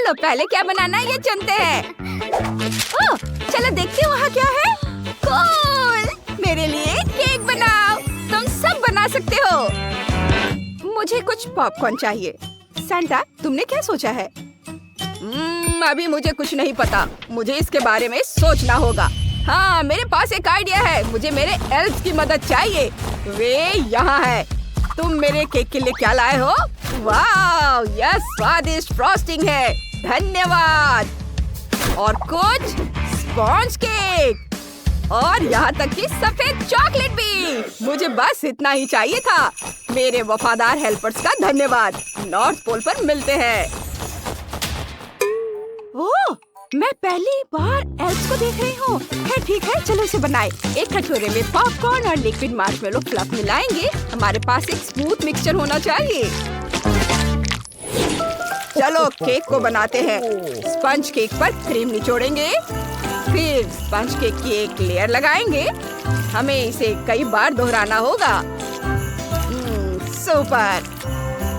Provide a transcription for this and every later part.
चलो पहले क्या बनाना है ये चुनते हैं। ओह, चलो देखते हैं वहाँ क्या है। कूल! मेरे लिए केक बनाओ। तुम सब बना सकते हो। मुझे कुछ पॉपकॉर्न चाहिए। सैंटा, तुमने क्या सोचा है? अभी मुझे कुछ नहीं पता। मुझे इसके बारे में सोचना होगा। हाँ, मेरे पास एक आइडिया है। मुझे मेरे एल्फ की मदद चाहिए। वे यहाँ है। तुम मेरे केक के लिए क्या लाए हो? वाह, यह स्वादिष्ट फ्रॉस्टिंग है। धन्यवाद। और कुछ स्पॉन्ज केक और यहाँ तक कि सफेद चॉकलेट भी। मुझे बस इतना ही चाहिए था। मेरे वफादार हेल्पर्स का धन्यवाद। नॉर्थ पोल पर मिलते हैं। ओह, मैं पहली बार एल्फ को देख रही हूँ। ठीक है, चलो इसे बनाए। एक कटोरे में पॉपकॉर्न और लिक्विड मार्शमेलो फ्लफ मिलाएंगे। हमारे पास एक स्मूथ मिक्सचर होना चाहिए। चलो केक को बनाते हैं। स्पंज केक पर क्रीम निचोड़ेंगे, फिर स्पंज केक की एक लेयर लगाएंगे। हमें इसे कई बार दोहराना होगा। सुपर।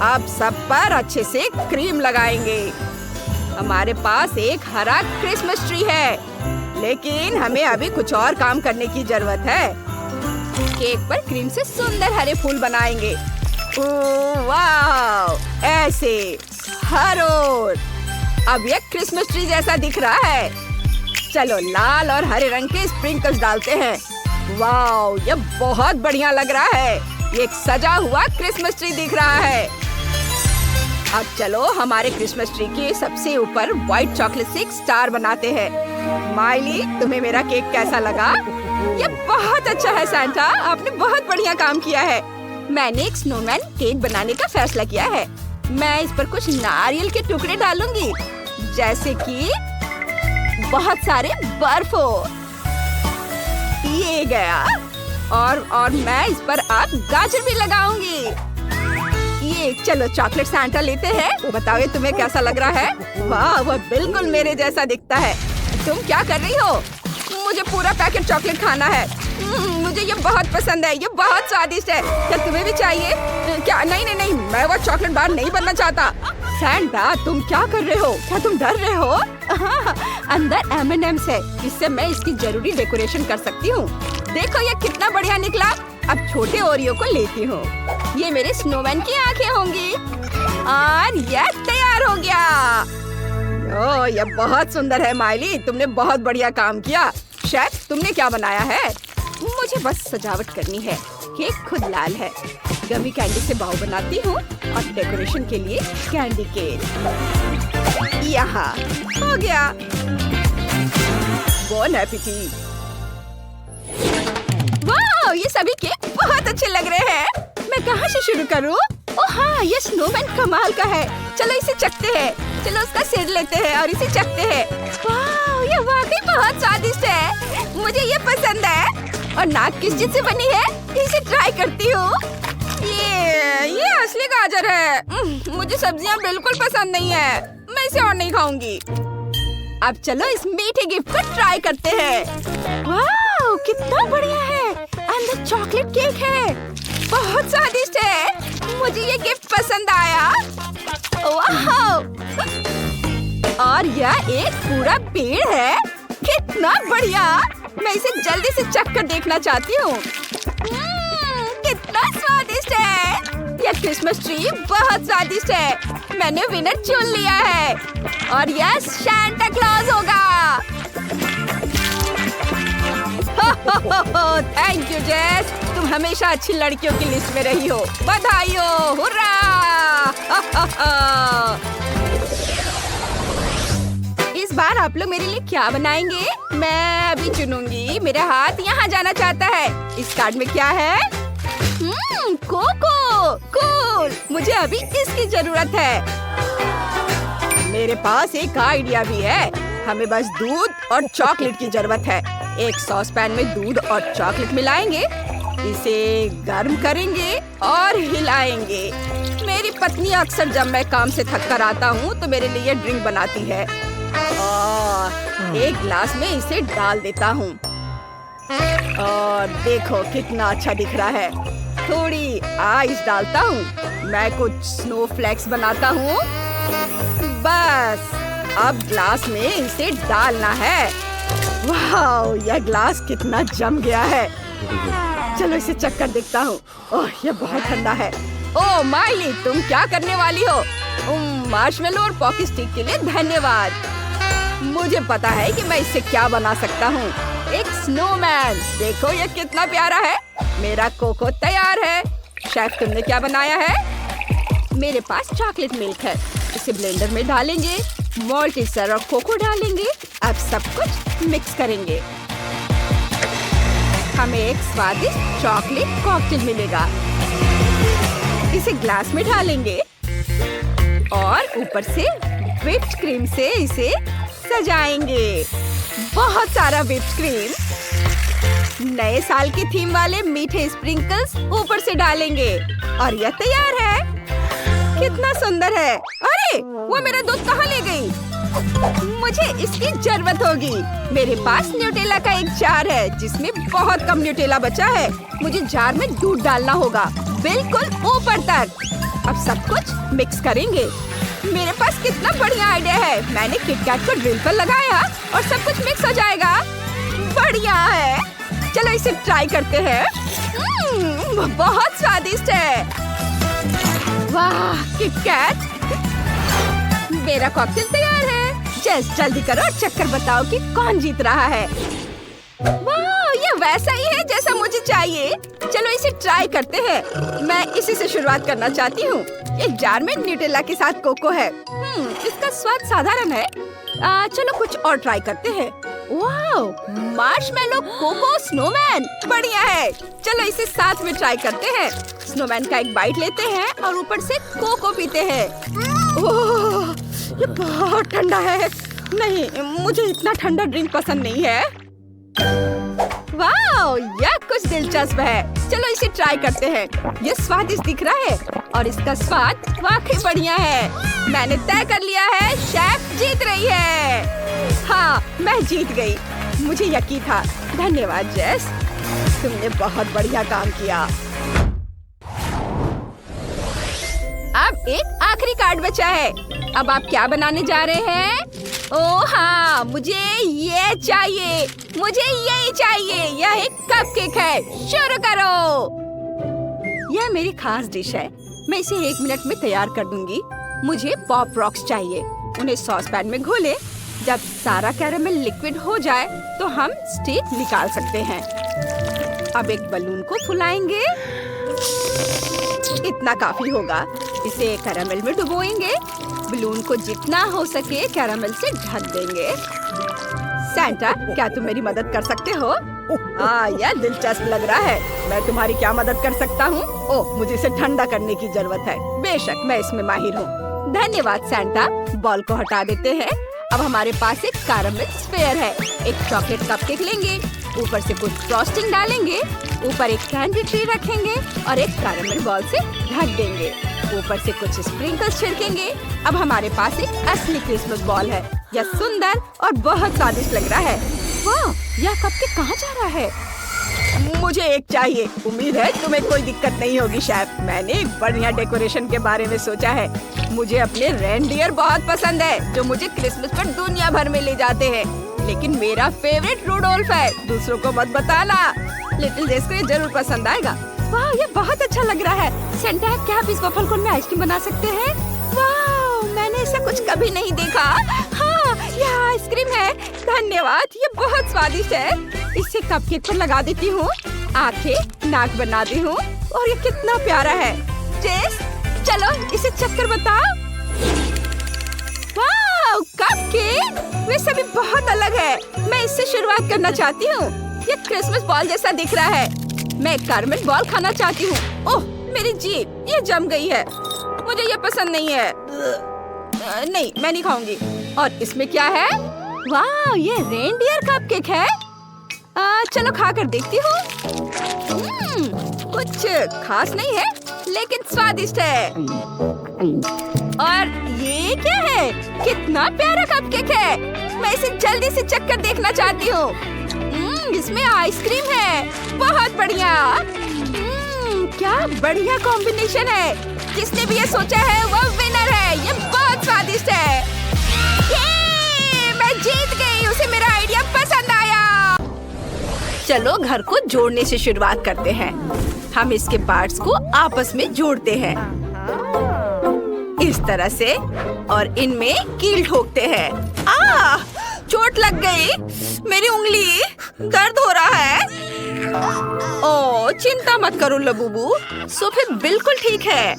अब सब पर अच्छे से क्रीम लगाएंगे। हमारे पास एक हरा क्रिसमस ट्री है, लेकिन हमें अभी कुछ और काम करने की जरूरत है। केक पर क्रीम से सुंदर हरे फूल बनाएंगे। वाह, ऐसे हर ओर। अब ये क्रिसमस ट्री जैसा दिख रहा है। चलो लाल और हरे रंग के स्प्रिंकल्स डालते हैं। वाह, ये बहुत बढ़िया लग रहा है। ये एक सजा हुआ क्रिसमस ट्री दिख रहा है। अब चलो हमारे क्रिसमस ट्री के सबसे ऊपर व्हाइट चॉकलेट से एक स्टार बनाते हैं। माइली, तुम्हें मेरा केक कैसा लगा? ये बहुत अच्छा है सैंटा, आपने बहुत बढ़िया काम किया है। मैंने एक स्नोमैन केक बनाने का फैसला किया है। मैं इस पर कुछ नारियल के टुकड़े डालूंगी, जैसे कि बहुत सारे बर्फ हो। ये गया। और मैं इस पर अब गाजर भी लगाऊंगी। ये चलो चॉकलेट सैंटा लेते हैं। बताओ ये तुम्हें कैसा लग रहा है? वाह, वह बिल्कुल मेरे जैसा दिखता है। तुम क्या कर रही हो? मुझे पूरा पैकेट चॉकलेट खाना है। मुझे ये बहुत पसंद है। ये बहुत स्वादिष्ट है। क्या तुम्हें भी चाहिए? क्या? नहीं नहीं नहीं, मैं वो चॉकलेट बार नहीं बनना चाहता। सैंटा, तुम क्या कर रहे हो? क्या तुम डर रहे हो? अंदर M&M's है। इससे मैं इसकी जरूरी डेकोरेशन कर सकती हूँ। देखो ये कितना बढ़िया निकला। अब छोटे ओरियो को लेती हूँ। ये मेरे स्नोमैन की आंखें होंगी। और ये तैयार हो गया। ओह, ये बहुत सुंदर है माइली। तुमने बहुत बढ़िया काम किया। शेफ, तुमने क्या बनाया है? मुझे बस सजावट करनी है। केक खुद लाल है। गमी कैंडी से बाव बनाती हूँ और डेकोरेशन के लिए कैंडी केक। यहाँ हो गया। Bone appétit. वाह, ये सभी केक बहुत अच्छे लग रहे हैं। मैं कहाँ से शुरू करूँ? ओह हाँ, ये स्नोमैन कमाल का है। चलो इसे चखते हैं। चलो उसका सिर लेते हैं और इसे चखते हैं। वाह, ये वाकई बहुत स्वादिष्ट है। मुझे ये पसंद है। और नाक किस चीज से बनी है? इसे ट्राई करती हूँ। ये असली गाजर है। मुझे सब्जियाँ बिल्कुल पसंद नहीं है। मैं इसे और नहीं खाऊंगी। अब चलो इस मीठे गिफ्ट को ट्राई करते हैं। वाह, कितना बढ़िया है। अंदर चॉकलेट केक है। बहुत स्वादिष्ट है। मुझे ये गिफ्ट पसंद आया। वाह, और यह एक पूरा पेड़ है। कितना बढ़िया। मैं इसे जल्दी से चख कर देखना चाहती हूँ। कितना स्वादिष्ट है। यह क्रिसमस ट्री बहुत स्वादिष्ट है। मैंने विनर चुन लिया है और यह सैंटा क्लॉज होगा। थैंक यू जेस, तुम हमेशा अच्छी लड़कियों की लिस्ट में रही हो। बधाई हो। हुर्रा। इस बार आप लोग मेरे लिए क्या बनाएंगे? मैं अभी चुनूंगी। मेरा हाथ यहाँ जाना चाहता है। इस कार्ड में क्या है? कोको। कूल। मुझे अभी इसकी जरूरत है। मेरे पास एक आइडिया भी है। हमें बस दूध और चॉकलेट की जरूरत है। एक सॉस पैन में दूध और चॉकलेट मिलाएंगे। इसे गर्म करेंगे और हिलाएंगे। मेरी पत्नी अक्सर जब मैं काम से थक कर आता हूँ तो मेरे लिए ड्रिंक बनाती है। एक ग्लास में इसे डाल देता हूँ। और देखो कितना अच्छा दिख रहा है। थोड़ी आइस डालता हूँ। मैं कुछ स्नोफ्लेक्स बनाता हूँ। बस अब ग्लास में इसे डालना है। वाह, यह ग्लास कितना जम गया है। चलो इसे चख कर देखता हूँ। ओह, यह बहुत ठंडा है। ओह माइली, तुम क्या करने वाली हो? मार्शमेलो और पॉकी स्टिक के लिए धन्यवाद। मुझे पता है कि मैं इससे क्या बना सकता हूँ। एक स्नोमैन। देखो ये कितना प्यारा है। मेरा कोको तैयार है। शेफ, तुमने क्या बनाया है? मेरे पास चॉकलेट मिल्क है। इसे ब्लेंडर में डालेंगे, मॉल्टेसर और कोको डालेंगे। अब सब कुछ मिक्स करेंगे। हमें एक स्वादिष्ट चॉकलेट कॉकटेल मिलेगा। इसे ग्लास में डालेंगे और ऊपर से व्हिप्ड क्रीम से इसे सजाएंगे। बहुत सारा व्हिप्ड क्रीम। नए साल की थीम वाले मीठे स्प्रिंकल्स ऊपर से डालेंगे और यह तैयार है। कितना सुंदर है। अरे, वो मेरा दूध कहाँ ले गई? मुझे इसकी जरूरत होगी। मेरे पास न्यूटेला का एक जार है जिसमें बहुत कम न्यूटेला बचा है। मुझे जार में दूध डालना होगा, बिल्कुल ऊपर तक। अब सब कुछ मिक्स करेंगे। मेरे पास कितना बढ़िया आइडिया है। मैंने किटकैट को ड्रिल पर लगाया और सब कुछ मिक्स हो जाएगा। बढ़िया है। चलो इसे ट्राई करते हैं। बहुत स्वादिष्ट है। वाह, किटकैट। मेरा कॉकटेल तैयार है। जल्दी करो और चक्कर बताओ कि कौन जीत रहा है। वाह, ये वैसा ही है जैसा मुझे चाहिए। चलो इसे ट्राई करते हैं। मैं इसी से शुरुआत करना चाहती हूँ। ये जार में न्यूटेला के साथ कोको है। इसका स्वाद साधारण है। चलो कुछ और ट्राई करते हैं। वाह, मार्शमेलो कोको स्नोमैन। बढ़िया है। चलो इसे साथ में ट्राई करते हैं। स्नोमैन का एक बाइट लेते हैं और ऊपर से कोको पीते हैं। ओह, ये बहुत ठंडा है। नहीं, मुझे इतना ठंडा ड्रिंक पसंद नहीं है। वाह, यह कुछ दिलचस्प है। चलो इसे ट्राई करते हैं। ये स्वादिष्ट दिख रहा है और इसका स्वाद वाकई बढ़िया है। मैंने तय कर लिया है, शेफ जीत रही है। हाँ, मैं जीत गई। मुझे यकीन था। धन्यवाद जेस, तुमने बहुत बढ़िया काम किया। अब एक आखिरी कार्ड बचा है। अब आप क्या बनाने जा रहे हैं? ओह हाँ, मुझे ये चाहिए। मुझे यही चाहिए। यह एक कपकेक है। शुरू करो। यह मेरी खास डिश है। मैं इसे 1 मिनट में तैयार कर दूंगी। मुझे पॉप रॉक्स चाहिए। उन्हें सॉस पैन में घोले। जब सारा कैरामेल लिक्विड हो जाए तो हम स्टिक निकाल सकते हैं। अब एक बलून को फुलाएंगे। इतना काफी होगा। इसे कैरामेल में डुबोएंगे। बलून को जितना हो सके कैरामेल से ढक देंगे। सैंटा, क्या तुम मेरी मदद कर सकते हो? यह दिलचस्प लग रहा है। मैं तुम्हारी क्या मदद कर सकता हूँ? ओह, मुझे इसे ठंडा करने की जरूरत है। बेशक, मैं इसमें माहिर हूँ। धन्यवाद सैंटा। बॉल को हटा देते हैं। अब हमारे पास एक कैरामेल स्फीयर है। एक चॉकलेट कपकेक लेंगे, ऊपर से कुछ फ्रॉस्टिंग डालेंगे, ऊपर एक कैंडी ट्री रखेंगे और एक कैरामेल बॉल से ढक देंगे। ऊपर से कुछ स्प्रिंकल्स छिड़केंगे। अब हमारे पास एक असली क्रिसमस बॉल है। यह सुंदर और बहुत स्वादिष्ट लग रहा है। वाह, यह कपकेक कहाँ जा रहा है? मुझे एक चाहिए। उम्मीद है तुम्हें कोई दिक्कत नहीं होगी शेफ। मैंने एक बढ़िया डेकोरेशन के बारे में सोचा है। मुझे अपने रेनडियर बहुत पसंद है जो मुझे क्रिसमस पर दुनिया भर में ले जाते हैं। लेकिन मेरा फेवरेट रूडोल्फ है। दूसरों को मत बताना। लिटिल जेस को ये जरूर पसंद आएगा। वाह, ये बहुत अच्छा लग रहा है। सेंटा, क्या आप इस वफल कोन में आइसक्रीम बना सकते हैं? वाह, मैंने ऐसा कुछ कभी नहीं देखा। हाँ, यह आइसक्रीम है। धन्यवाद, ये बहुत स्वादिष्ट है। इसे कपकेक पर लगा देती हूँ। आंखें, नाक बनाती हूँ और ये कितना प्यारा है। जेस, चलो इसे चक्कर बताओ। वाह, कपकेक। वे सभी बहुत अलग है। मैं इससे शुरुआत करना चाहती हूँ। ये क्रिसमस बॉल जैसा दिख रहा है। मैं कैरामेल बॉल खाना चाहती हूँ। ओह, मेरी जीभ, ये जम गई है। मुझे ये पसंद नहीं है। नहीं, मैं नहीं खाऊंगी। और इसमें क्या है? वाह, ये रेनडियर कपकेक है। चलो खा कर देखती हूँ। कुछ खास नहीं है लेकिन स्वादिष्ट है। और ये क्या है? कितना प्यारा कपकेक है। मैं इसे जल्दी से चख कर देखना चाहती हूँ। इसमें आइसक्रीम है। बहुत बढ़िया। क्या बढ़िया कॉम्बिनेशन है। जिसने भी ये सोचा है वो विनर है। ये बहुत स्वादिष्ट है। चलो घर को जोड़ने से शुरुआत करते हैं। हम इसके पार्ट्स को आपस में जोड़ते हैं इस तरह से और इनमें कील ठोकते हैं। चोट लग गई, मेरी उंगली दर्द हो रहा है। ओह, चिंता मत करो लबूबू, सोफी बिल्कुल ठीक है।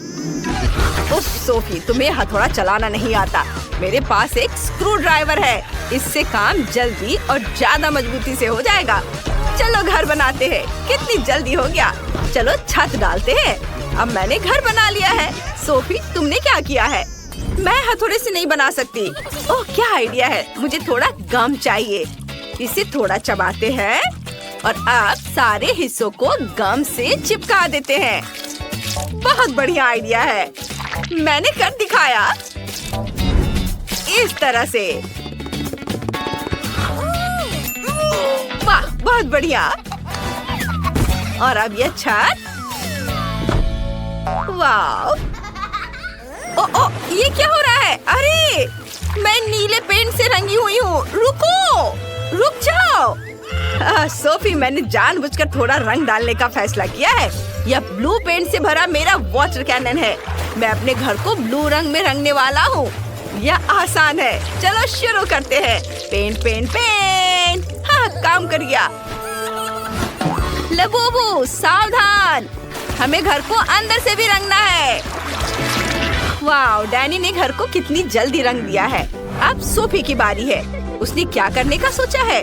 उफ सोफी, तुम्हें हथौड़ा चलाना नहीं आता। मेरे पास एक स्क्रू ड्राइवर है, इससे काम जल्दी और ज्यादा मजबूती से हो जाएगा। चलो घर बनाते हैं। कितनी जल्दी हो गया। चलो छत डालते हैं। अब मैंने घर बना लिया है। सोफी, तुमने क्या किया है? मैं हथौड़े से नहीं बना सकती। ओह, क्या आइडिया है। मुझे थोड़ा गम चाहिए। इसे थोड़ा चबाते हैं और अब सारे हिस्सों को गम से चिपका देते हैं। बहुत बढ़िया आइडिया है। मैंने कर दिखाया इस तरह से। वाह, बहुत बढ़िया। और अब ये छत। वाह, ओ, ये क्या हो रहा है? अरे, मैं नीले पेंट से रंगी हुई हूँ। रुको, रुक जाओ। सोफी, मैंने जानबूझकर थोड़ा रंग डालने का फैसला किया है। यह ब्लू पेंट से भरा मेरा वाटर कैनन है। मैं अपने घर को ब्लू रंग में रंगने वाला हूँ। यह आसान है। चलो शुरू करते हैं। Paint paint paint. हाँ, काम कर गया। लबूबू, सावधान, हमें घर को अंदर से भी रंगना है। वाह, डैनी ने घर को कितनी जल्दी रंग दिया है। अब सोफी की बारी है। उसने क्या करने का सोचा है?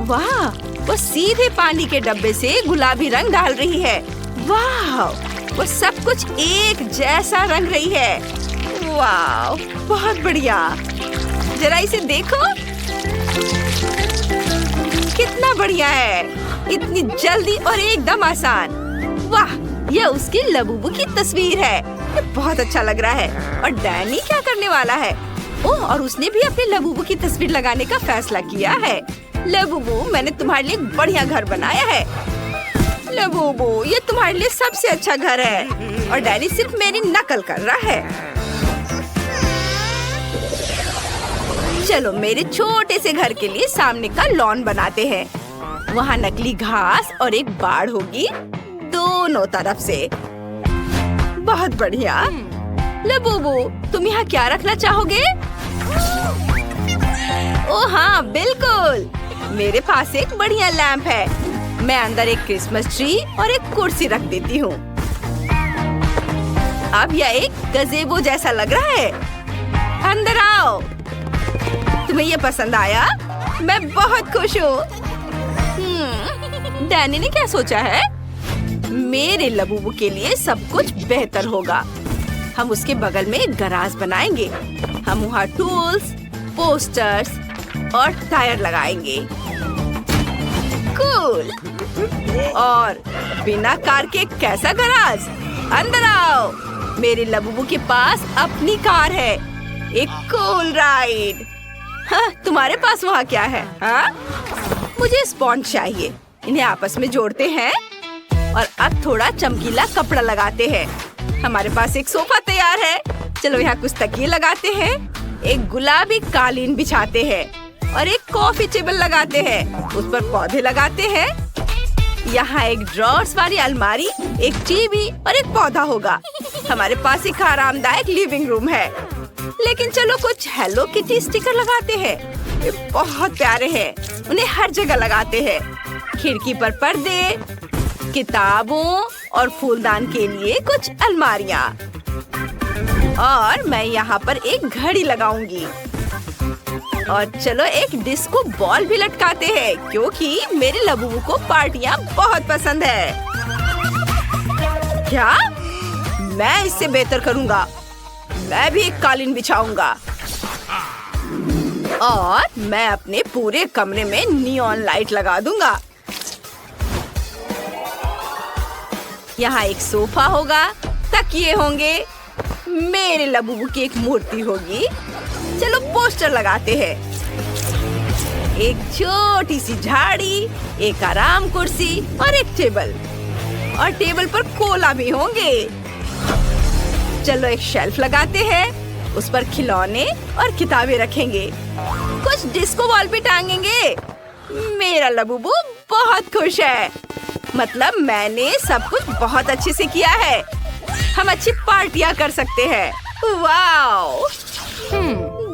वाह, वो सीधे पानी के डब्बे से गुलाबी रंग डाल रही है। वाह, वो सब कुछ एक जैसा रंग रही है। वाह, बहुत बढ़िया। जरा इसे देखो, कितना बढ़िया है। इतनी जल्दी और एकदम आसान। वाह, यह उसकी लबूबू की तस्वीर है। ये बहुत अच्छा लग रहा है। और डैनी क्या करने वाला है? ओह, और उसने भी अपने लबूबू की तस्वीर लगाने का फैसला किया है। लबूबू, मैंने तुम्हारे लिए एक बढ़िया घर बनाया है। लबूबू, ये तुम्हारे लिए सबसे अच्छा घर है और डैनी सिर्फ मेरी नकल कर रहा है। चलो मेरे छोटे से घर के लिए सामने का लॉन बनाते हैं। वहाँ नकली घास और एक बाड़ होगी दोनों तरफ से। बहुत बढ़िया। लबूबू, तुम यहाँ क्या रखना चाहोगे? ओह हाँ, बिल्कुल। मेरे पास एक बढ़िया लैंप है। मैं अंदर एक क्रिसमस ट्री और एक कुर्सी रख देती हूँ। अब यह एक गज़ेबो जैसा लग रहा है। अंदर आओ। तुम्हें ये पसंद आया? मैं बहुत खुश हूँ। डैनी ने क्या सोचा है? मेरे लबूबू के लिए सब कुछ बेहतर होगा। हम उसके बगल में एक गराज बनाएंगे। हम वहाँ टूल्स, पोस्टर्स और टायर लगाएंगे। कूल। और बिना कार के कैसा गराज? अंदर आओ। मेरे लबूबू के पास अपनी कार है। एक कूल राइड। हाँ, तुम्हारे पास वहाँ क्या है? हाँ? मुझे स्पॉन्ज चाहिए। इन्हें आपस में जोड़ते हैं और अब थोड़ा चमकीला कपड़ा लगाते हैं। हमारे पास एक सोफा तैयार है। चलो यहाँ कुछ तकिए लगाते हैं। एक गुलाबी कालीन बिछाते हैं और एक कॉफी टेबल लगाते हैं। उस पर पौधे लगाते हैं। यहाँ एक ड्रॉर्स वाली अलमारी, एक टीवी और एक पौधा होगा। हमारे पास एक आरामदायक लिविंग रूम है। लेकिन चलो कुछ हेलो किटी स्टिकर लगाते हैं। ये बहुत प्यारे हैं। उन्हें हर जगह लगाते हैं। खिड़की पर पर्दे, किताबों और फूलदान के लिए कुछ अलमारियाँ। और मैं यहाँ पर एक घड़ी लगाऊंगी। और चलो एक डिस्को बॉल भी लटकाते हैं क्योंकि मेरे लबूबू को पार्टियाँ बहुत पसंद है। क्या? मैं इससे बेहतर करूँगा। मैं भी एक कालीन बिछाऊंगा और मैं अपने पूरे कमरे में नियॉन लाइट लगा दूंगा। यहाँ एक सोफा होगा, तकिए होंगे, मेरे लबूबू की एक मूर्ति होगी। चलो पोस्टर लगाते हैं। एक छोटी सी झाड़ी, एक आराम कुर्सी और एक टेबल। और टेबल पर कोला भी होंगे। चलो एक शेल्फ लगाते हैं। उस पर खिलौने और किताबें रखेंगे। कुछ डिस्को बॉल भी टांगेंगे। मेरा लबूबू बहुत खुश है। मतलब मैंने सब कुछ बहुत अच्छे से किया है। हम अच्छी पार्टियां कर सकते हैं। वाओ!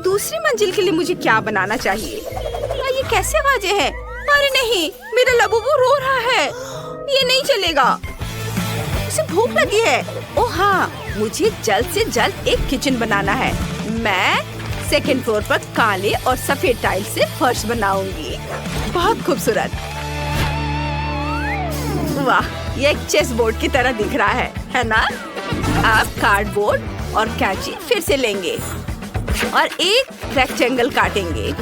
दूसरी मंजिल के लिए मुझे क्या बनाना चाहिए? ये कैसे आवाजें हैं? अरे नहीं, मेरा लबूबू रो रहा है। ये नहीं चलेगा। उसे भूख लगी है। ओह हाँ, मुझे जल्द से जल्द एक किचन बनाना है। मैं सेकंड फ्लोर पर काले और सफेद टाइल से फर्श बनाऊंगी। बहुत खूबसूरत। वाह, ये एक चेस बोर्ड की तरह दिख रहा है ना? आप कार्डबोर्ड और कैंची फिर से लेंगे और एक रेक्टेंगल काटेंगे।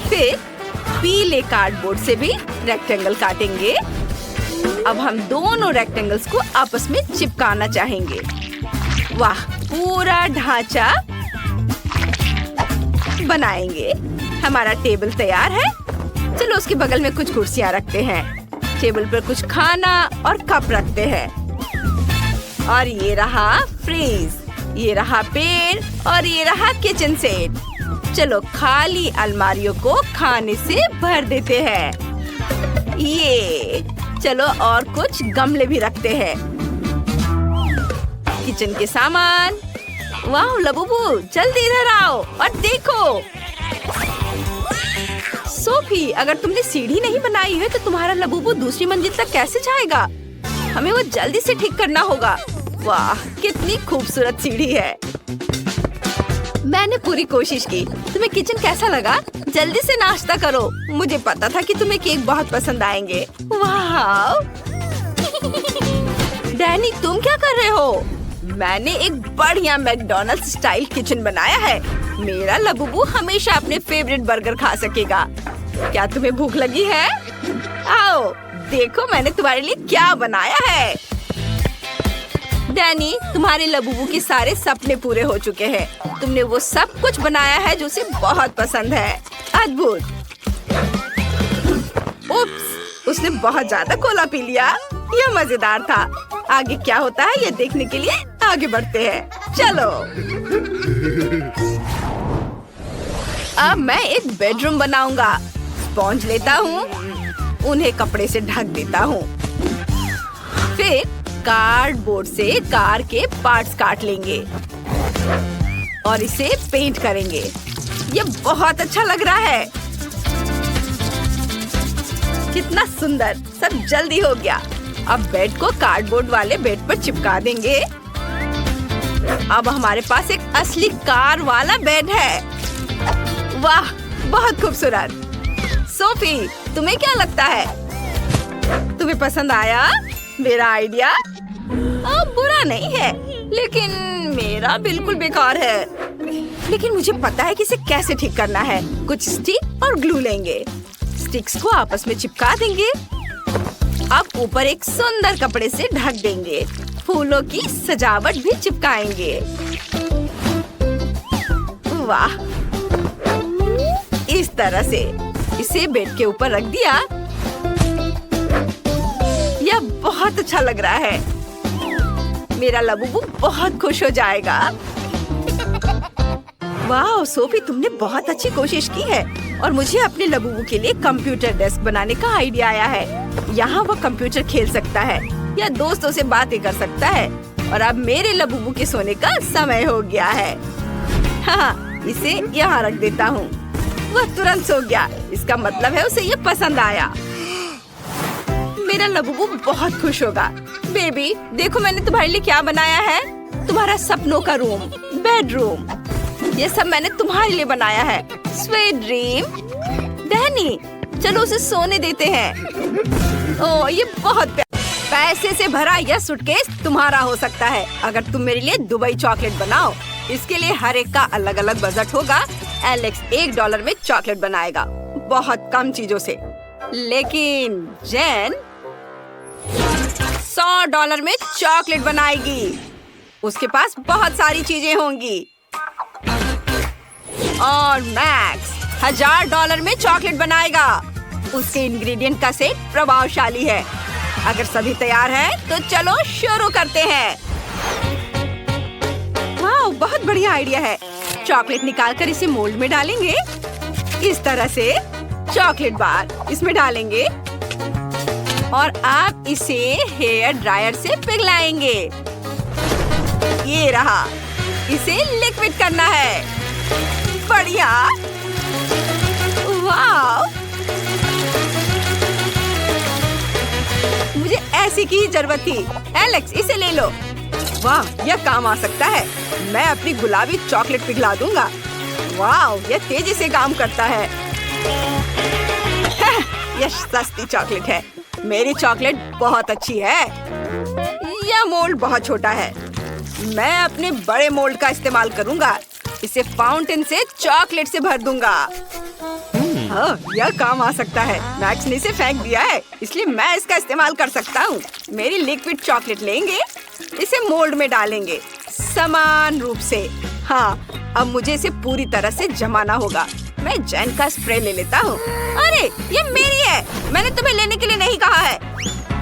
फिर पीले कार्डबोर्ड से भी रेक्टेंगल काटेंगे। अब हम दोनों रेक्टेंगल्स को आपस में चिपकाना चाहेंगे। वाह, पूरा ढांचा बनाएंगे। हमारा टेबल तैयार है। चलो उसके बगल में कुछ कुर्सियां रखते हैं। टेबल पर कुछ खाना और कप रखते हैं। और ये रहा फ्रीज, ये रहा पेड़ और ये रहा किचन सेट। चलो खाली अलमारियों को खाने से भर देते हैं। ये चलो और कुछ गमले भी रखते हैं। किचन के सामान। वाह लबूबू, जल्दी इधर आओ और देखो। सोफी, अगर तुमने सीढ़ी नहीं बनाई है तो तुम्हारा लबूबू दूसरी मंजिल तक कैसे जाएगा? हमें वो जल्दी से ठीक करना होगा। वाह, कितनी खूबसूरत सीढ़ी है। मैंने पूरी कोशिश की। तुम्हें किचन कैसा लगा? जल्दी से नाश्ता करो। मुझे पता था कि तुम्हें केक बहुत पसंद आएंगे। वाह! डैनी, तुम क्या कर रहे हो? मैंने एक बढ़िया मैकडॉनल्ड्स स्टाइल किचन बनाया है। मेरा लबूबू हमेशा अपने फेवरेट बर्गर खा सकेगा। क्या तुम्हें भूख लगी है? आओ, देखो मैंने तुम्हारे लिए क्या बनाया है। डैनी, तुम्हारे लबूबू के सारे सपने पूरे हो चुके हैं। तुमने वो सब कुछ बनाया है जो उसे बहुत पसंद है। अद्भुत। उप्स, उसने बहुत ज्यादा कोला पी लिया। यह मजेदार था। आगे क्या होता है ये देखने के लिए आगे बढ़ते हैं। चलो। अब मैं एक बेडरूम बनाऊंगा। स्पॉन्ज लेता हूँ, उन्हें कपड़े से ढक देता हूँ। फिर कार्डबोर्ड से कार के पार्ट्स काट लेंगे और इसे पेंट करेंगे। ये बहुत अच्छा लग रहा है। कितना सुंदर, सब जल्दी हो गया। अब बेड को कार्डबोर्ड वाले बेड पर चिपका देंगे। अब हमारे पास एक असली कार वाला बेड है। वाह, बहुत खूबसूरत। सोफी, तुम्हें क्या लगता है? तुम्हें पसंद आया मेरा आइडिया? बुरा नहीं है, लेकिन मेरा बिल्कुल बेकार है। लेकिन मुझे पता है कि इसे कैसे ठीक करना है। कुछ स्टिक और ग्लू लेंगे। स्टिक्स को आपस में चिपका देंगे। अब ऊपर एक सुंदर कपड़े से ढक देंगे। फूलों की सजावट भी चिपकाएंगे। वाह, इस तरह से इसे बेड के ऊपर रख दिया। यह बहुत अच्छा लग रहा है। मेरा लबूबू बहुत खुश हो जाएगा। वाह सोफी, तुमने बहुत अच्छी कोशिश की है। और मुझे अपने लबूबू के लिए कंप्यूटर डेस्क बनाने का आइडिया आया है। यहाँ वो कंप्यूटर खेल सकता है या दोस्तों से बातें कर सकता है। और अब मेरे लबूबू के सोने का समय हो गया है। हाँ, इसे यहाँ रख देता हूँ। वह तुरंत सो गया। इसका मतलब है उसे ये पसंद आया। मेरा लबूबू बहुत खुश होगा। बेबी, देखो मैंने तुम्हारे लिए क्या बनाया है। तुम्हारा सपनों का रूम, बेडरूम। ये सब मैंने तुम्हारे लिए बनाया है। Sweet dream. डैनी, चलो उसे सोने देते हैं। ओह, ये बहुत पैसे से भरा यह सूटकेस तुम्हारा हो सकता है अगर तुम मेरे लिए दुबई चॉकलेट बनाओ। इसके लिए हर एक का अलग अलग बजट होगा। एलेक्स $1 में चॉकलेट बनाएगा, बहुत कम चीजों से। लेकिन जेन $100 में चॉकलेट बनाएगी। उसके पास बहुत सारी चीजें होंगी। और मैक्स $1000 में चॉकलेट बनाएगा। उसके इंग्रेडिएंट का सेट प्रभावशाली है। अगर सभी तैयार हैं, तो चलो शुरू करते हैं। वाह, बहुत बढ़िया आइडिया है। चॉकलेट निकालकर इसे मोल्ड में डालेंगे। इस तरह से चॉकलेट बार इसमें डालेंगे और आप इसे हेयर ड्रायर से पिघलाएंगे। ये रहा, इसे लिक्विड करना है। बढ़िया, वाह, मुझे ऐसी की जरूरत थी। एलेक्स, इसे ले लो। वाह, यह काम आ सकता है। मैं अपनी गुलाबी चॉकलेट पिघला दूंगा। वाह, यह तेजी से काम करता है। यह सस्ती चॉकलेट है। मेरी चॉकलेट बहुत अच्छी है। यह मोल्ड बहुत छोटा है। मैं अपने बड़े मोल्ड का इस्तेमाल करूंगा। इसे फाउंटेन से चॉकलेट से भर दूंगा। हाँ, यह काम आ सकता है। मैक्स ने इसे फेंक दिया है, इसलिए मैं इसका इस्तेमाल कर सकता हूँ। मेरी लिक्विड चॉकलेट लेंगे, इसे मोल्ड में डालेंगे समान रूप से। हाँ, अब मुझे इसे पूरी तरह से जमाना होगा। मैं जैन का स्प्रे ले लेता हूँ। अरे, ये मेरी है। मैंने तुम्हें लेने के लिए नहीं कहा है।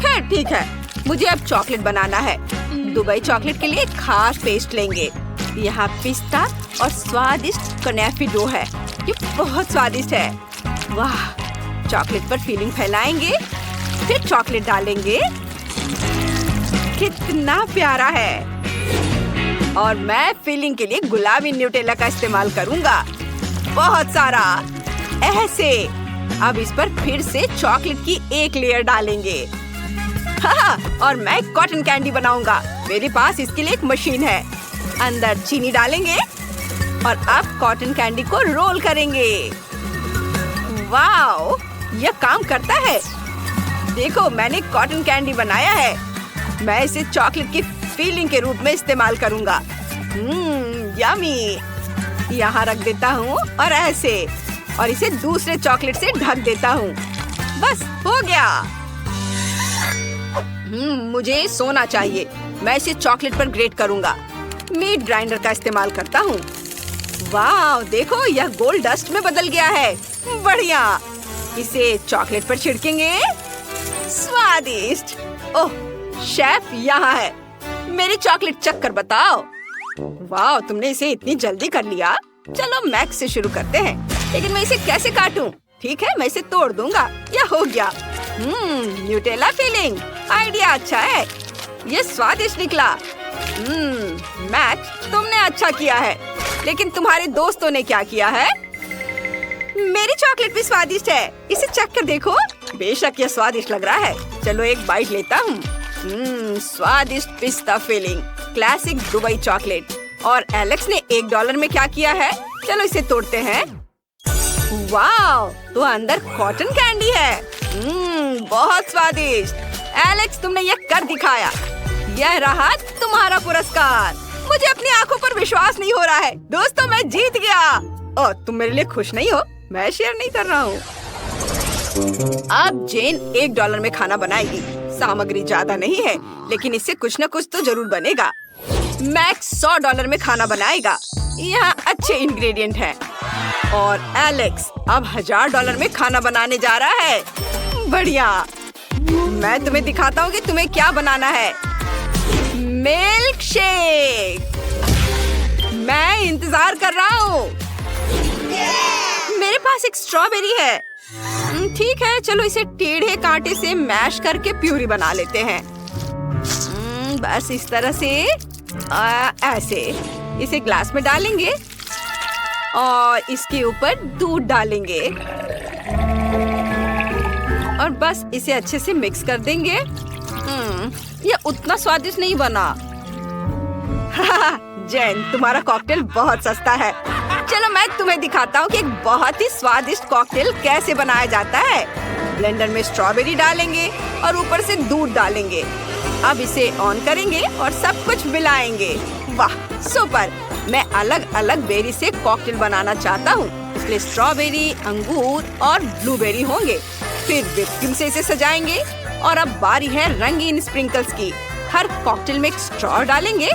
खैर ठीक है, मुझे अब चॉकलेट बनाना है। दुबई चॉकलेट के लिए खास पेस्ट लेंगे। यहाँ पिस्ता और स्वादिष्ट कनेफी डो है। ये बहुत स्वादिष्ट है। वाह, चॉकलेट पर फीलिंग फैलाएंगे, फिर चॉकलेट डालेंगे। कितना प्यारा है। और मैं फीलिंग के लिए गुलाबी न्यूटेला का इस्तेमाल करूंगा, बहुत सारा, ऐसे। अब इस पर फिर से चॉकलेट की एक लेयर डालेंगे। हाँ, और मैं कॉटन कैंडी बनाऊंगा। मेरे पास इसके लिए एक मशीन है। अंदर चीनी डालेंगे और अब कॉटन कैंडी को रोल करेंगे। वाओ, यह काम करता है। देखो, मैंने कॉटन कैंडी बनाया है। मैं इसे चॉकलेट की फीलिंग के रूप में इस्तेमाल करूंगा। यम्मी। यहाँ रख देता हूँ और ऐसे, और इसे दूसरे चॉकलेट से ढक देता हूँ। बस हो गया। मुझे सोना चाहिए। मैं इसे चॉकलेट पर ग्रेट करूंगा। मीट ग्राइंडर का इस्तेमाल करता हूँ। वाह, देखो, यह गोल्ड डस्ट में बदल गया है। बढ़िया, इसे चॉकलेट पर छिड़केंगे। स्वादिष्ट। ओह, शेफ यहाँ है। मेरी चॉकलेट चख कर बताओ। वाह, तुमने इसे इतनी जल्दी कर लिया। चलो मैक्स से शुरू करते हैं। लेकिन मैं इसे कैसे काटूं? ठीक है, मैं इसे तोड़ दूंगा। यह हो गया। Nutella feeling. आइडिया अच्छा है। यह स्वादिष्ट निकला। मैक्स, तुमने अच्छा किया है। लेकिन तुम्हारे दोस्तों ने क्या किया है? मेरी चॉकलेट भी स्वादिष्ट है। इसे चख कर देखो। बेशक यह स्वादिष्ट लग रहा है। चलो एक बाइट लेता हूँ। स्वादिष्ट पिस्ता फीलिंग, क्लासिक दुबई चॉकलेट। और एलेक्स ने $1 में क्या किया है? चलो इसे तोड़ते हैं। वाह, तो अंदर कॉटन कैंडी है। बहुत स्वादिष्ट। एलेक्स, तुमने यह कर दिखाया। यह रहा तुम्हारा पुरस्कार। मुझे अपनी आंखों पर विश्वास नहीं हो रहा है। दोस्तों, मैं जीत गया। और तुम मेरे लिए खुश नहीं हो? मैं शेयर नहीं कर रहा हूँ। अब जेन $1 में खाना बनाएगी। सामग्री ज्यादा नहीं है, लेकिन इससे कुछ न कुछ तो जरूर बनेगा। मैक्स $100 में खाना बनाएगा। यहाँ अच्छे इंग्रेडिएंट हैं। और एलेक्स अब $1000 में खाना बनाने जा रहा है। बढ़िया। मैं तुम्हें दिखाता हूँ कि तुम्हें क्या बनाना है। Milk shake. मैं इंतजार कर रहा हूँ। मेरे पास एक स्ट्रॉबेरी है। ठीक है, चलो इसे टेढ़े कांटे से मैश करके प्यूरी बना लेते हैं। बस इस तरह से, ऐसे। इसे ग्लास में डालेंगे और इसके ऊपर दूध डालेंगे और बस इसे अच्छे से मिक्स कर देंगे। ये उतना स्वादिष्ट नहीं बना। जेन, तुम्हारा कॉकटेल बहुत सस्ता है। चलो मैं तुम्हें दिखाता हूँ कि एक बहुत ही स्वादिष्ट कॉकटेल कैसे बनाया जाता है। ब्लेंडर में स्ट्रॉबेरी डालेंगे और ऊपर से दूध डालेंगे। अब इसे ऑन करेंगे और सब कुछ मिलाएंगे। वाह, सुपर। मैं अलग अलग बेरी से कॉकटेल बनाना चाहता हूँ, इसलिए स्ट्रॉबेरी, अंगूर और ब्लूबेरी होंगे। फिर व्हिप क्रीम से इसे सजाएंगे। और अब बारी है रंगीन स्प्रिंकल्स की। हर कॉकटेल में एक स्ट्रॉ डालेंगे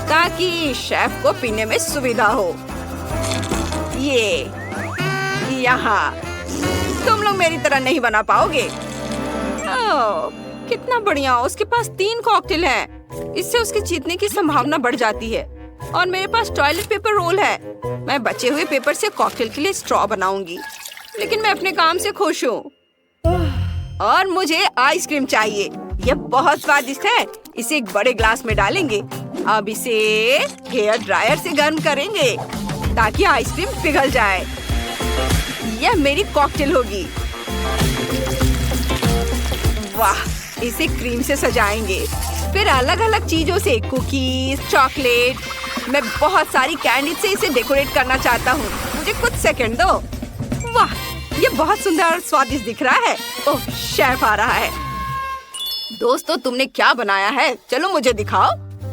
ताकि शेफ को पीने में सुविधा हो। ये यहाँ तुम लोग मेरी तरह नहीं बना पाओगे। ओह, कितना बढ़िया। उसके पास 3 कॉकटेल हैं। इससे उसके जीतने की संभावना बढ़ जाती है। और मेरे पास टॉयलेट पेपर रोल है। मैं बचे हुए पेपर से कॉकटेल के लिए स्ट्रॉ बनाऊंगी। लेकिन मैं अपने काम से खुश हूँ। और मुझे आइसक्रीम चाहिए। यह बहुत स्वादिष्ट है। इसे एक बड़े ग्लास में डालेंगे। अब इसे हेयर ड्रायर से गर्म करेंगे ताकि आइसक्रीम पिघल जाए। यह मेरी कॉकटेल होगी। वाह, इसे क्रीम से सजाएंगे, फिर अलग अलग चीजों से, कुकीज, चॉकलेट। मैं बहुत सारी कैंडी से इसे डेकोरेट करना चाहता हूँ। मुझे कुछ सेकंड दो। वाह, ये बहुत सुंदर और स्वादिष्ट दिख रहा है। ओह, शेफ आ रहा है। दोस्तों, तुमने क्या बनाया है? चलो मुझे दिखाओ।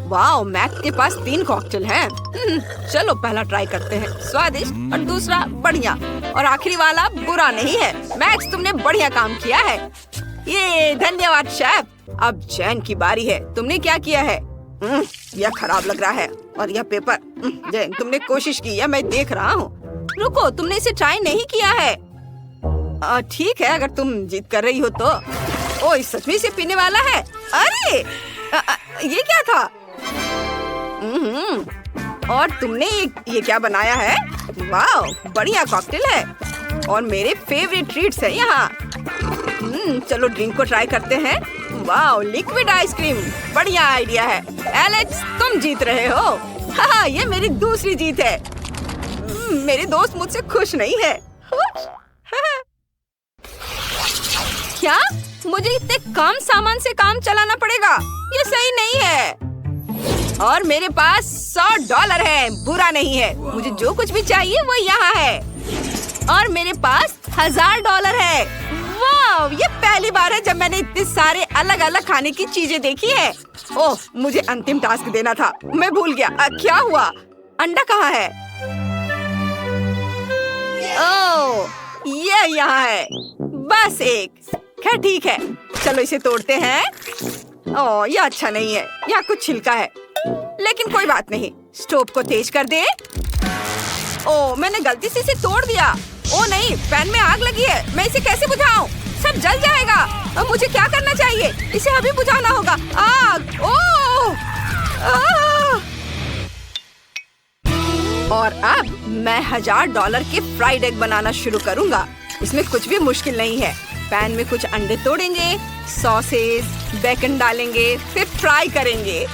वाह, मैक्स के पास 3 कॉकटेल हैं। चलो पहला ट्राई करते हैं। स्वादिष्ट और दूसरा बढ़िया और आखिरी वाला बुरा नहीं है। मैक्स, तुमने बढ़िया काम किया है। ये धन्यवाद शेफ। अब जैन की बारी है। तुमने क्या किया है? यह खराब लग रहा है। और यह पेपर। जैन, तुमने कोशिश की है, मैं देख रहा हूँ। रुको, तुमने इसे ट्राई नहीं किया है। ठीक है, अगर तुम जिद कर रही हो तो। ओह, सच में इसे पीने वाला है। अरे ये क्या था? और तुमने ये क्या बनाया है? वाह, बढ़िया कॉकटेल है और मेरे फेवरेट ट्रीट्स है यहाँ। चलो ड्रिंक को ट्राई करते हैं। वाह, लिक्विड आइसक्रीम, बढ़िया आइडिया है। एलेक्स, तुम जीत रहे हो। हाँ, ये मेरी दूसरी जीत है। मेरे दोस्त मुझसे खुश नहीं है। क्या मुझे इतने कम सामान से काम चलाना पड़ेगा? ये सही नहीं है। और मेरे पास $100 है। बुरा नहीं है। मुझे जो कुछ भी चाहिए वो यहाँ है। और मेरे पास $1000 है। वाह, ये पहली बार है जब मैंने इतने सारे अलग अलग खाने की चीजें देखी है। ओह, मुझे अंतिम टास्क देना था, मैं भूल गया। क्या हुआ? अंडा कहाँ है? ओह, ये यहाँ है। बस एक। खैर ठीक है, चलो इसे तोड़ते हैं। ओह, ये अच्छा नहीं है। यहाँ कुछ छिलका है, लेकिन कोई बात नहीं। स्टोव को तेज कर दे। ओह, मैंने गलती से इसे तोड़ दिया। ओह नहीं, पैन में आग लगी है। मैं इसे कैसे बुझाऊं? सब जल जाएगा। अब मुझे क्या करना चाहिए? इसे अभी बुझाना होगा। आग! ओह! और अब मैं $1000 के फ्राइड एग बनाना शुरू करूंगा। इसमें कुछ भी मुश्किल नहीं है। पैन में कुछ अंडे तोड़ेंगे, सॉसेस, बेकन डालेंगे, फिर फ्राई करेंगे।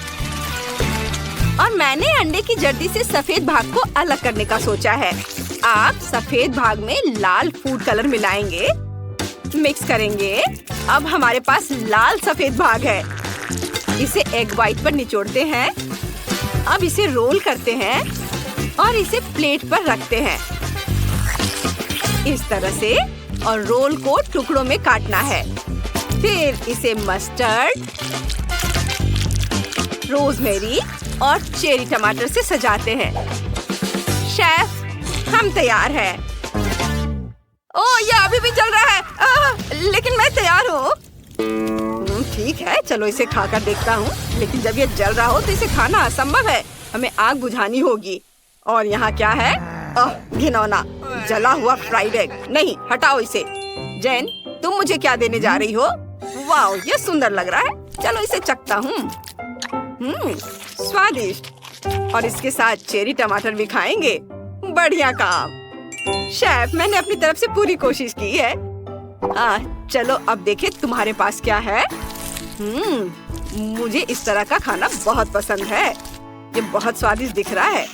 और मैंने अंडे की जर्दी से सफेद भाग को अलग करने का सोचा है। आप सफेद भाग में लाल फूड कलर मिलाएंगे, मिक्स करेंगे। अब हमारे पास लाल सफेद भाग है। इसे एग वाइट पर निचोड़ते हैं। अब इसे रोल करते हैं और इसे प्लेट पर रखते हैं इस तरह से। और रोल को टुकड़ों में काटना है। फिर इसे मस्टर्ड, रोजमेरी और चेरी टमाटर से सजाते हैं। शेफ, हम तैयार हैं। ओह, ये अभी भी जल रहा है। लेकिन मैं तैयार हूँ। ठीक है, चलो इसे खाकर देखता हूँ। लेकिन जब ये जल रहा हो तो इसे खाना असंभव है। हमें आग बुझानी होगी। और यहाँ क्या है? घिनौना जला हुआ फ्राइड एग। नहीं, हटाओ इसे। जैन, तुम मुझे क्या देने जा रही हो? वाह, ये सुंदर लग रहा है। चलो इसे चखता हूँ। स्वादिष्ट। और इसके साथ चेरी टमाटर भी खाएंगे। बढ़िया काम शेफ, मैंने अपनी तरफ से पूरी कोशिश की है। चलो अब देखें तुम्हारे पास क्या है। मुझे इस तरह का खाना बहुत पसंद है। ये बहुत स्वादिष्ट दिख रहा है।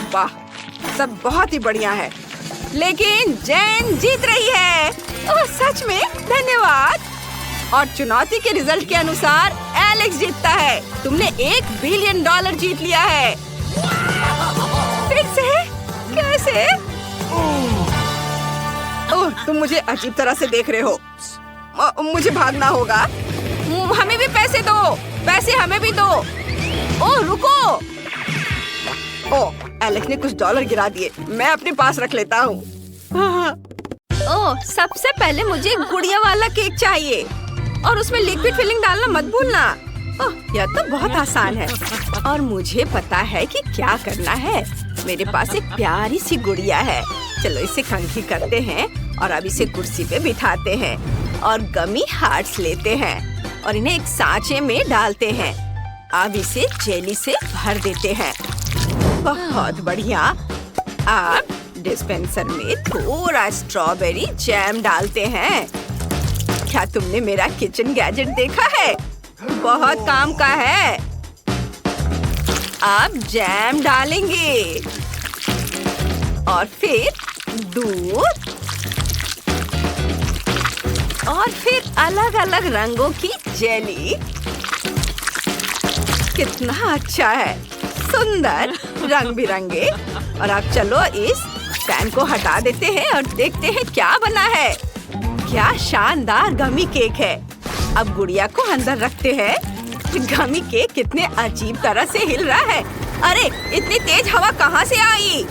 वाह, सब बहुत ही बढ़िया है। लेकिन जैन जीत रही है। ओह, सच में? धन्यवाद। और चुनौती के रिजल्ट के अनुसार एलेक्स जीतता है। तुमने $1 बिलियन जीत लिया है। फिर से? कैसे? ओह, तुम मुझे अजीब तरह से देख रहे हो। मुझे भागना होगा। हमें भी पैसे दो। पैसे हमें भी दो। ओह, रुको। ओह, एलेक्स ने कुछ डॉलर गिरा दिए। मैं अपने पास रख लेता हूँ। ओह, सबसे पहले मुझे गुड़िया वाला केक चाहिए। और उसमें लिक्विड फिलिंग डालना मत भूलना। ओह, यह तो बहुत आसान है। और मुझे पता है कि क्या करना है। मेरे पास एक प्यारी सी गुड़िया है। चलो इसे कंघी करते हैं और अब इसे कुर्सी पे बिठाते हैं और गमी हार्ट्स लेते हैं और इन्हें एक सांचे में डालते हैं। अब इसे जेली से भर देते हैं। बहुत बढ़िया। अब डिस्पेंसर में थोड़ा स्ट्रॉबेरी जैम डालते हैं। क्या तुमने मेरा किचन गैजेट देखा है? बहुत काम का है। अब जैम डालेंगे और फिर दूध और फिर अलग अलग रंगों की जेली। कितना अच्छा है, सुंदर, रंग बिरंगे। और अब चलो इस पैन को हटा देते हैं और देखते हैं क्या बना है। क्या शानदार गमी केक है। अब गुड़िया को अंदर रखते हैं। गमी केक कितने अजीब तरह से हिल रहा है। अरे इतनी तेज हवा कहाँ से आई?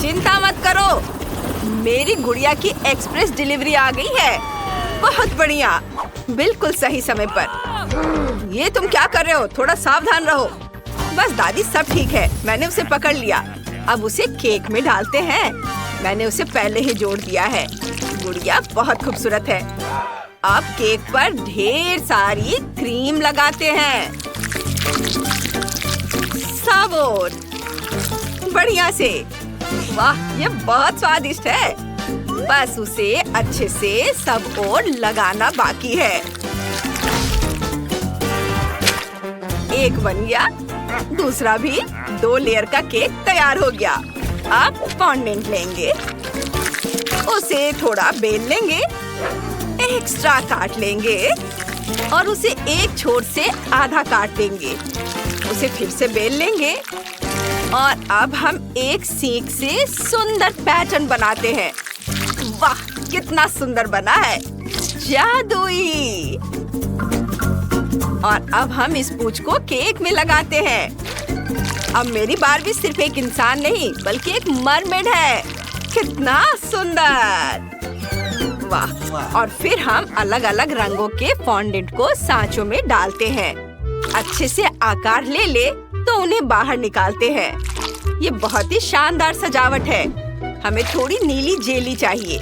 चिंता मत करो, मेरी गुड़िया की एक्सप्रेस डिलीवरी आ गई है। बहुत बढ़िया, बिल्कुल सही समय पर। ये तुम क्या कर रहे हो? थोड़ा सावधान रहो। बस दादी, सब ठीक है, मैंने उसे पकड़ लिया। अब उसे केक में डालते हैं। मैंने उसे पहले ही जोड़ दिया है। गुड़िया बहुत खूबसूरत है। अब केक पर ढेर सारी क्रीम लगाते हैं। सब और बढ़िया से। वाह, ये बहुत स्वादिष्ट है। बस उसे अच्छे से सब और लगाना बाकी है। एक बन गया, दूसरा भी। 2 लेयर का केक तैयार हो गया। अब फॉन्डेंट लेंगे, उसे थोड़ा बेल लेंगे, एक्स्ट्रा काट लेंगे और उसे एक छोर से आधा काट देंगे। उसे फिर से बेल लेंगे और अब हम एक सीख से सुंदर पैटर्न बनाते हैं। वाह, कितना सुंदर बना है, जादुई। और अब हम इस पूंछ को केक में लगाते हैं। अब मेरी बारबी सिर्फ एक इंसान नहीं बल्कि एक मरमेड है। कितना सुंदर, वाह। और फिर हम अलग अलग रंगों के फॉन्डेंट को सांचों में डालते हैं। अच्छे से आकार ले ले तो उन्हें बाहर निकालते हैं। ये बहुत ही शानदार सजावट है। हमें थोड़ी नीली जेली चाहिए।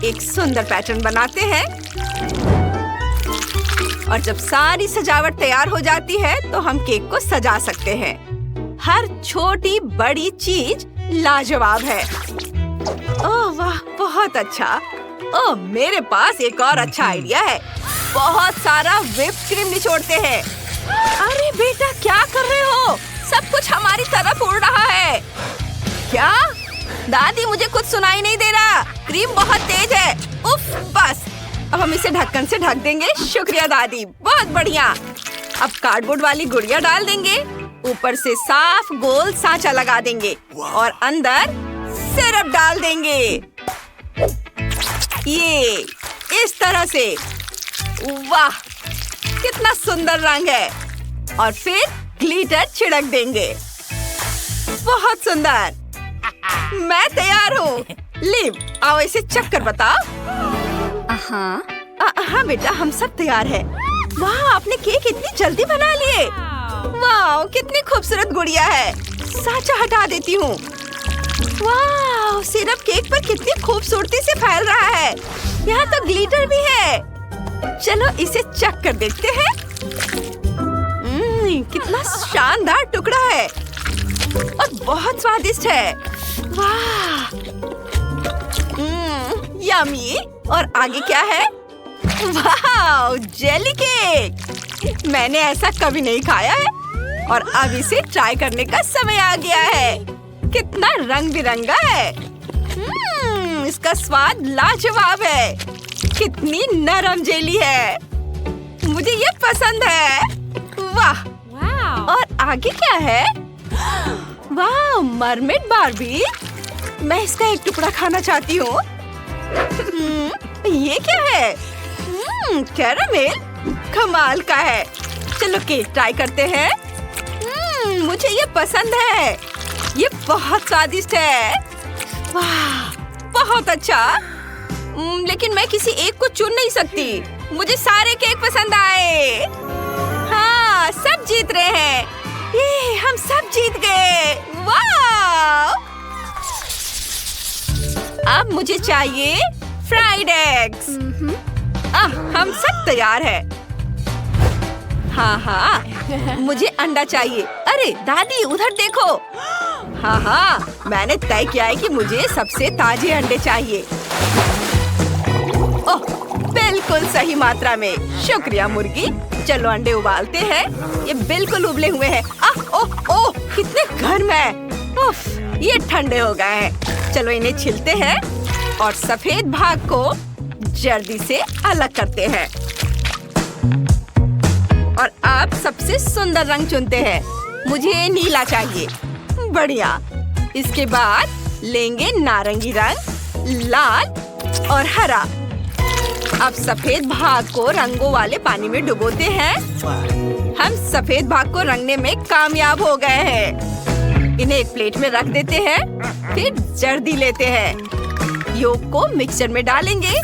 एक सुंदर पैटर्न बनाते हैं और जब सारी सजावट तैयार हो जाती है तो हम केक को सजा सकते हैं। हर छोटी बड़ी चीज लाजवाब है। ओह वाह, बहुत अच्छा। ओह, मेरे पास एक और अच्छा आइडिया है। बहुत सारा व्हिप्ड क्रीम निचोड़ते हैं। अरे बेटा, क्या कर रहे हो? सब कुछ हमारी तरफ उड़ रहा है। क्या? दादी, मुझे कुछ सुनाई नहीं दे रहा। क्रीम बहुत तेज है। उफ, बस। अब हम इसे ढक्कन से ढक देंगे। शुक्रिया दादी, बहुत बढ़िया। अब कार्डबोर्ड वाली गुड़िया डाल देंगे। ऊपर से साफ गोल सांचा लगा देंगे और अंदर सिरप डाल देंगे। ये इस तरह से। वाह, कितना सुंदर रंग है। और फिर ग्लिटर छिड़क देंगे। बहुत सुंदर। मैं तैयार हूँ। लिव, आओ इसे चक्कर बताओ। हाँ बेटा, हम सब तैयार हैं। वाह, आपने केक इतनी जल्दी बना लिए। वाह, कितनी खूबसूरत गुड़िया है। सांचा हटा देती हूँ। वाह, सिरप केक पर कितनी खूबसूरती से फैल रहा है। यहाँ तो ग्लिटर भी है। चलो इसे चख कर देखते हैं। कितना शानदार टुकड़ा है और बहुत स्वादिष्ट है। वाह, यम्मी। और आगे क्या है? वाह, जेली केक। मैंने ऐसा कभी नहीं खाया है और अब इसे ट्राई करने का समय आ गया है। कितना रंग बिरंगा है। इसका स्वाद लाजवाब है। कितनी नरम जेली है। मुझे ये पसंद है। वाह। और आगे क्या है? वाह, मरमेड बार्बी। मैं इसका एक टुकड़ा खाना चाहती हूँ। ये क्या है? कैरामेल, कमाल का है। चलो केक ट्राई करते हैं। मुझे ये पसंद है। ये बहुत स्वादिष्ट है। वाह, बहुत अच्छा। लेकिन मैं किसी एक को चुन नहीं सकती। मुझे सारे केक पसंद आए। हाँ, सब जीत रहे हैं। ये हम सब जीत गए। वाह! अब मुझे चाहिए फ्राइड एग्स। हम सब तैयार हैं। हाँ, मुझे अंडा चाहिए। अरे दादी, उधर देखो। हाँ हाँ, मैंने तय किया है कि मुझे सबसे ताजे अंडे चाहिए। ओह, बिल्कुल सही मात्रा में। शुक्रिया मुर्गी। चलो अंडे उबालते हैं। ये बिल्कुल उबले हुए हैं। ओह ओह, कितने गर्म है। उफ, ये ठंडे हो गए हैं। चलो इन्हें छिलते हैं और सफेद भाग को जल्दी से अलग करते हैं। और अब सबसे सुंदर रंग चुनते हैं। मुझे नीला चाहिए। बढ़िया। इसके बाद लेंगे नारंगी रंग, लाल और हरा। अब सफेद भाग को रंगों वाले पानी में डुबोते हैं। हम सफेद भाग को रंगने में कामयाब हो गए हैं। इन्हें एक प्लेट में रख देते हैं। फिर जर्दी लेते हैं। योग को मिक्सचर में डालेंगे।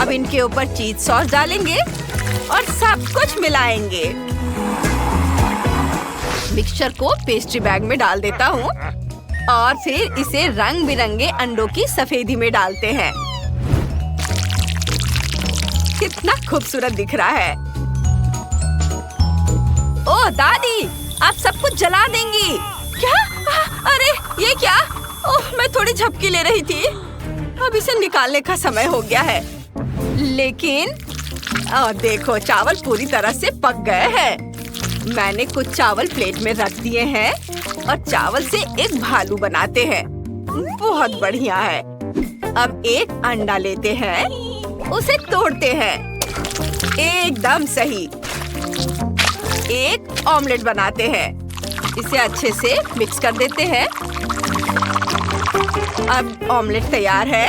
अब इनके ऊपर चीज सॉस डालेंगे और सब कुछ मिलाएंगे। मिक्सचर को पेस्ट्री बैग में डाल देता हूँ और फिर इसे रंग बिरंगे अंडों की सफेदी में डालते हैं। कितना खूबसूरत दिख रहा है। ओह दादी, आप सब कुछ जला देंगी क्या? अरे ये क्या? ओह, मैं थोड़ी झपकी ले रही थी। अब इसे निकालने का समय हो गया है। लेकिन देखो, चावल पूरी तरह से पक गए हैं। मैंने कुछ चावल प्लेट में रख दिए हैं और चावल से एक भालू बनाते हैं। बहुत बढ़िया है। अब एक अंडा लेते हैं, उसे तोड़ते हैं। एकदम सही। एक ऑमलेट बनाते हैं। इसे अच्छे से मिक्स कर देते हैं। अब ऑमलेट तैयार है।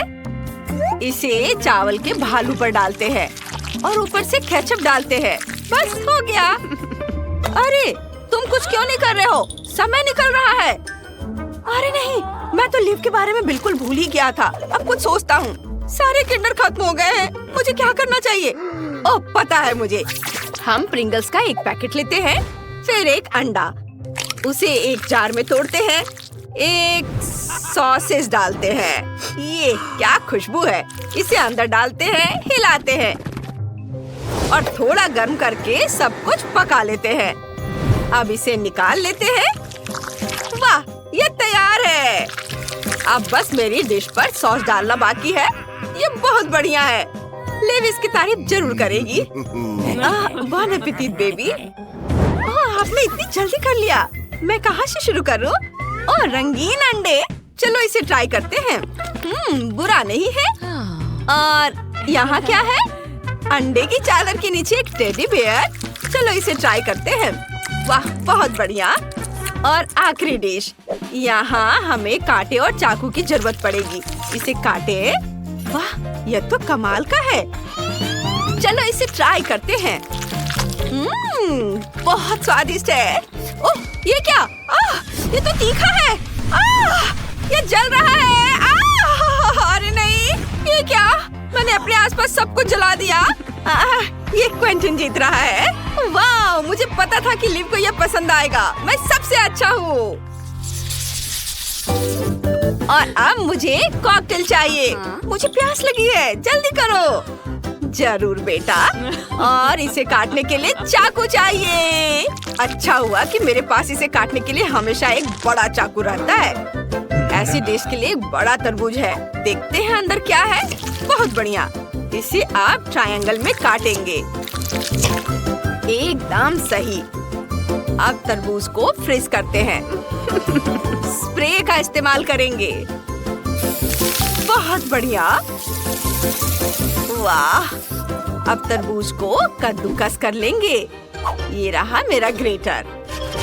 इसे चावल के भालू पर डालते हैं और ऊपर से केचप डालते हैं। बस हो गया। अरे तुम कुछ क्यों नहीं कर रहे हो? समय निकल रहा है। अरे नहीं, मैं तो लीव के बारे में बिल्कुल भूल ही गया था। अब कुछ सोचता हूँ। सारे किंडर खत्म हो गए हैं। मुझे क्या करना चाहिए? ओह, पता है मुझे। हम प्रिंगल्स का एक पैकेट लेते हैं, फिर एक अंडा, उसे एक जार में तोड़ते हैं, एक सॉसेज डालते हैं। ये क्या खुशबू है। इसे अंदर डालते हैं, हिलाते हैं और थोड़ा गर्म करके सब कुछ पका लेते हैं। अब इसे निकाल लेते हैं। वाह, ये तैयार है। अब बस मेरी डिश पर सॉस डालना बाकी है। ये बहुत बढ़िया है। लिव इसकी तारीफ जरूर करेगी। बॉन एपेटिट बेबी। आपने इतनी जल्दी कर लिया। मैं कहाँ से शुरू करूँ? और रंगीन अंडे। चलो इसे ट्राई करते हैं। बुरा नहीं है। और यहाँ क्या है? अंडे की चादर के नीचे एक टेडी बेयर। चलो इसे ट्राई करते हैं। वाह, बहुत बढ़िया। और आखिरी डिश। यहाँ हमें कांटे और चाकू की जरूरत पड़ेगी। इसे काटे। वाह, यह तो कमाल का है। चलो इसे ट्राई करते हैं। बहुत स्वादिष्ट है। ओह, ये क्या? ये तो तीखा है। ये जल रहा है। अरे नहीं, ये क्या? मैंने अपने आसपास सब कुछ जला दिया। ये क्वेंटिन जीत रहा है। वाह, मुझे पता था कि लिव को यह पसंद आएगा। मैं सबसे अच्छा हूँ। और अब मुझे कॉकटेल चाहिए। मुझे प्यास लगी है। जल्दी करो। जरूर बेटा। और इसे काटने के लिए चाकू चाहिए। अच्छा हुआ कि मेरे पास इसे काटने के लिए हमेशा एक बड़ा चाकू रहता है। ऐसी डिश के लिए एक बड़ा तरबूज है। देखते हैं अंदर क्या है। बहुत बढ़िया। इसे आप ट्रायंगल में काटेंगे। एकदम सही। अब तरबूज को फ्रीज करते हैं। स्प्रे का इस्तेमाल करेंगे। बहुत बढ़िया। वाह, अब तरबूज को कद्दूकस कर लेंगे। ये रहा मेरा ग्रेटर।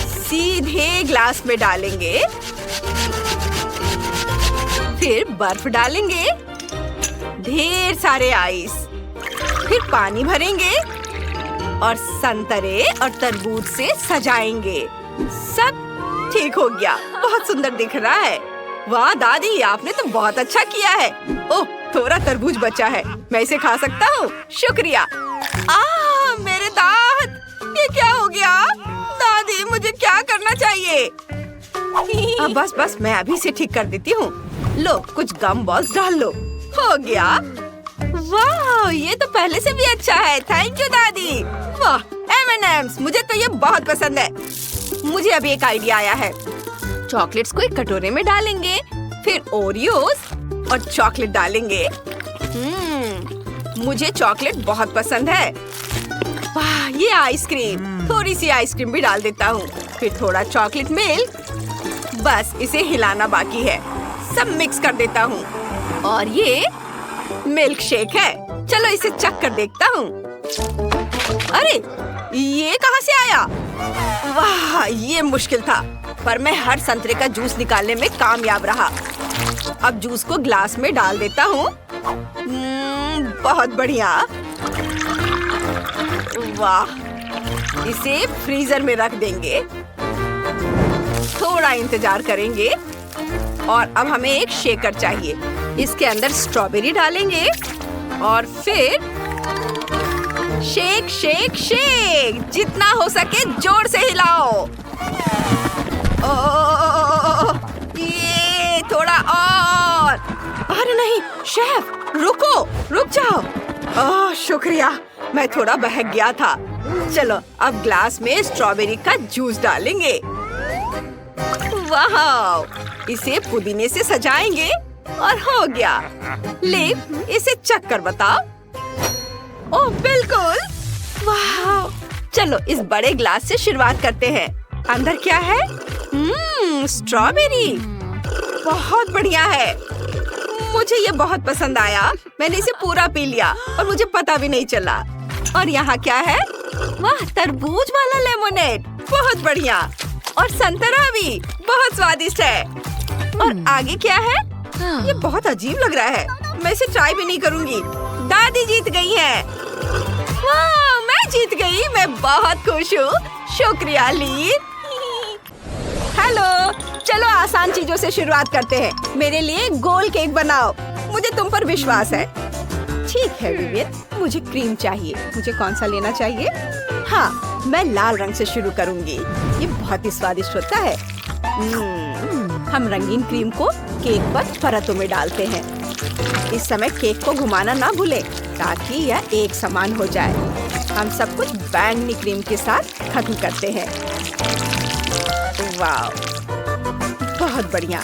सीधे ग्लास में डालेंगे। फिर बर्फ डालेंगे। ढेर सारे आइस। फिर पानी भरेंगे और संतरे और तरबूज से सजाएंगे। सब ठीक हो गया। बहुत सुंदर दिख रहा है। वाह दादी, आपने तो बहुत अच्छा किया है। ओह, थोड़ा तरबूज बचा है। मैं इसे खा सकता हूँ? शुक्रिया। मेरे दांत। ये क्या हो गया? दादी, मुझे क्या करना चाहिए? बस मैं अभी से ठीक कर देती हूँ। लो, कुछ गम बॉल्स डाल लो। हो गया। वाह, ये तो पहले से भी अच्छा है। थैंक यू दादी। वाह, M&M's, मुझे तो ये बहुत पसंद है। मुझे अभी एक आइडिया आया है। चॉकलेट्स को एक कटोरे में डालेंगे, फिर ओरियोस और चॉकलेट डालेंगे। मुझे चॉकलेट बहुत पसंद है। वाह, ये आइसक्रीम, थोड़ी सी आइसक्रीम भी डाल देता हूँ, फिर थोड़ा चॉकलेट मिल्क। बस इसे हिलाना बाकी है। सब मिक्स कर देता हूँ और ये मिल्क शेक है। चलो इसे चख कर देखता हूँ। अरे ये कहाँ से आया? वाह, ये मुश्किल था, पर मैं हर संतरे का जूस निकालने में कामयाब रहा। अब जूस को ग्लास में डाल देता हूँ। बहुत बढ़िया। वाह, इसे फ्रीजर में रख देंगे। थोड़ा इंतजार करेंगे और अब हमें एक शेकर चाहिए। इसके अंदर स्ट्रॉबेरी डालेंगे और फिर शेक शेक शेक, जितना हो सके जोर से हिलाओ। ये थोड़ा और। अरे नहीं शेफ, रुको, रुक जाओ। शुक्रिया, मैं थोड़ा बहक गया था। चलो अब ग्लास में स्ट्रॉबेरी का जूस डालेंगे। वाह, इसे पुदीने से सजाएंगे और हो गया। ले, इसे चख कर बताओ। ओह बिल्कुल, वाह। चलो इस बड़े ग्लास से शुरुआत करते हैं। अंदर क्या है? स्ट्रॉबेरी, बहुत बढ़िया है। मुझे ये बहुत पसंद आया। मैंने इसे पूरा पी लिया और मुझे पता भी नहीं चला। और यहाँ क्या है? वाह, तरबूज वाला लेमोनेड, बहुत बढ़िया। और संतरा भी बहुत स्वादिष्ट है। और आगे क्या है? ये बहुत अजीब लग रहा है, मैं इसे ट्राई भी नहीं करूँगी। दादी जीत गई है। वाह, मैं जीत गई, मैं बहुत खुश हूँ। शुक्रिया लीन। हेलो, चलो आसान चीजों से शुरुआत करते हैं। मेरे लिए गोल केक बनाओ, मुझे तुम पर विश्वास है। ठीक है विवियन, मुझे क्रीम चाहिए। मुझे कौन सा लेना चाहिए? हाँ, मैं लाल रंग से शुरू करूंगी। ये बहुत ही स्वादिष्ट होता है। हम रंगीन क्रीम को केक पर परतों में डालते हैं। इस समय केक को घुमाना ना भूलें ताकि यह एक समान हो जाए। हम सब कुछ बैंगनी क्रीम के साथ खत्म करते हैं। वाह, बहुत बढ़िया।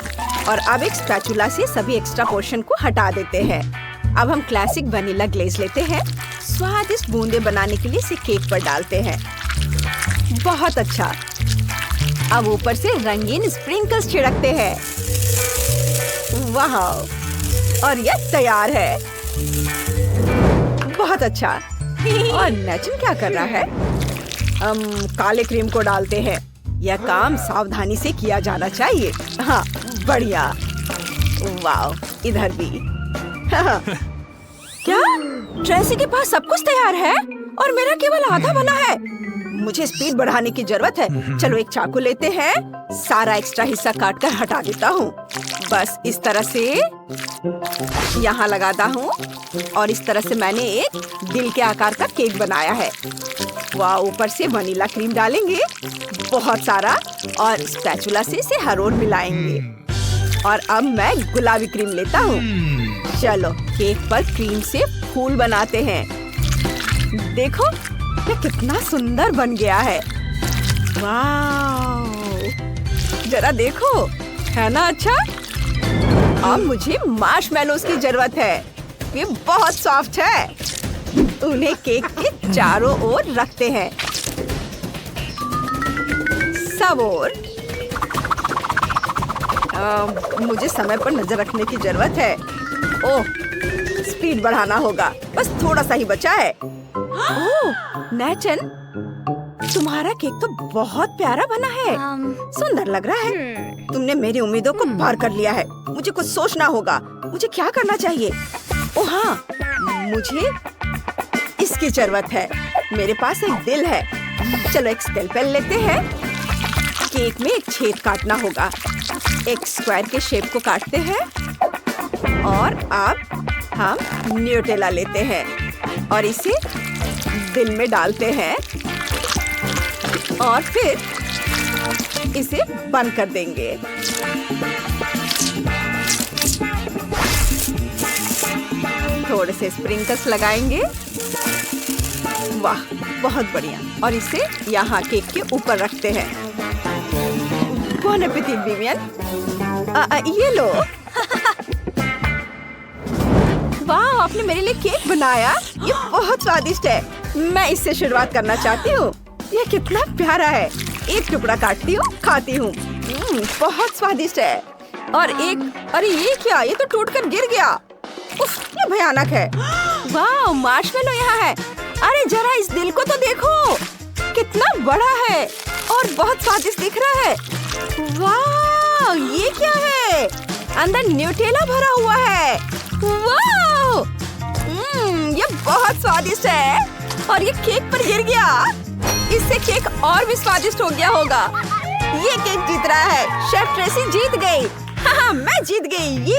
और अब एक स्पैचुला से सभी एक्स्ट्रा पोर्शन को हटा देते हैं। अब हम क्लासिक वनीला ग्लेज लेते हैं। स्वादिष्ट बूंदे बनाने के लिए इसे केक पर डालते हैं। बहुत अच्छा। अब ऊपर से रंगीन स्प्रिंकल्स छिड़कते हैं। वाह, और यह तैयार है। बहुत अच्छा। और नेचन क्या कर रहा है? हम काले क्रीम को डालते हैं। यह काम सावधानी से किया जाना चाहिए। हाँ, बढ़िया। वाह, इधर भी। क्या? ट्रेसी के पास सब कुछ तैयार है और मेरा केवल आधा बना है। मुझे स्पीड बढ़ाने की जरूरत है। चलो एक चाकू लेते हैं। सारा एक्स्ट्रा हिस्सा काट कर हटा देता हूँ। बस इस तरह से यहाँ लगाता हूँ और इस तरह से मैंने एक दिल के आकार का केक बनाया है। वाह, ऊपर से वनीला क्रीम डालेंगे, बहुत सारा, और स्पैचुला से इसे हर ओर मिलाएंगे। और अब मैं गुलाबी क्रीम लेता हूँ। चलो केक पर क्रीम से फूल बनाते हैं। देखो ये कितना सुंदर बन गया है। वाह, जरा देखो, है ना अच्छा? अब मुझे मार्शमेलोज की जरूरत है। ये बहुत सॉफ्ट है। उन्हें केक के चारों ओर रखते हैं, सब ओर। मुझे समय पर नजर रखने की जरूरत है। ओह, स्पीड बढ़ाना होगा। बस थोड़ा सा ही बचा है। ओह, नेचन, तुम्हारा केक तो बहुत प्यारा बना है। सुंदर लग रहा है। तुमने मेरी उम्मीदों को पार कर लिया है। मुझे कुछ सोचना होगा। मुझे क्या करना चाहिए? ओह हाँ, मुझे इसकी जरूरत है। मेरे पास एक दिल है। चलो एक स्केलपेल लेते हैं। केक में एक छेद काटना होगा। एक स्क्वायर के शेप को काटते हैं और अब हम न्यूटेला लेते हैं और इसे दिल में डालते हैं और फिर इसे बंद कर देंगे। थोड़े से स्प्रिंकल्स लगाएंगे। वाह, बहुत बढ़िया। और इसे यहाँ केक के ऊपर रखते हैं। बॉन एपेटिट विवियन। ये लो। वाह, आपने मेरे लिए केक बनाया। ये बहुत स्वादिष्ट है। मैं इससे शुरुआत करना चाहती हूँ। ये कितना प्यारा है। एक टुकड़ा काटती हूँ, खाती हूँ। बहुत स्वादिष्ट है। और एक, अरे ये क्या, ये तो टूटकर गिर गया। उफ, ये भयानक है। वाह, मार्शमेलो यहाँ है। अरे जरा इस दिल को तो देखो, कितना बड़ा है और बहुत स्वादिष्ट दिख रहा है। वाह, ये क्या है? अंदर न्यूटेला भरा हुआ है। वाह, ये बहुत स्वादिष्ट है। और ये केक पर गिर गया। इससे केक और भी स्वादिष्ट हो गया होगा। ये केक जीत रहा है। शेफ ट्रेसी जीत गई। हाँ, मैं जीत गई।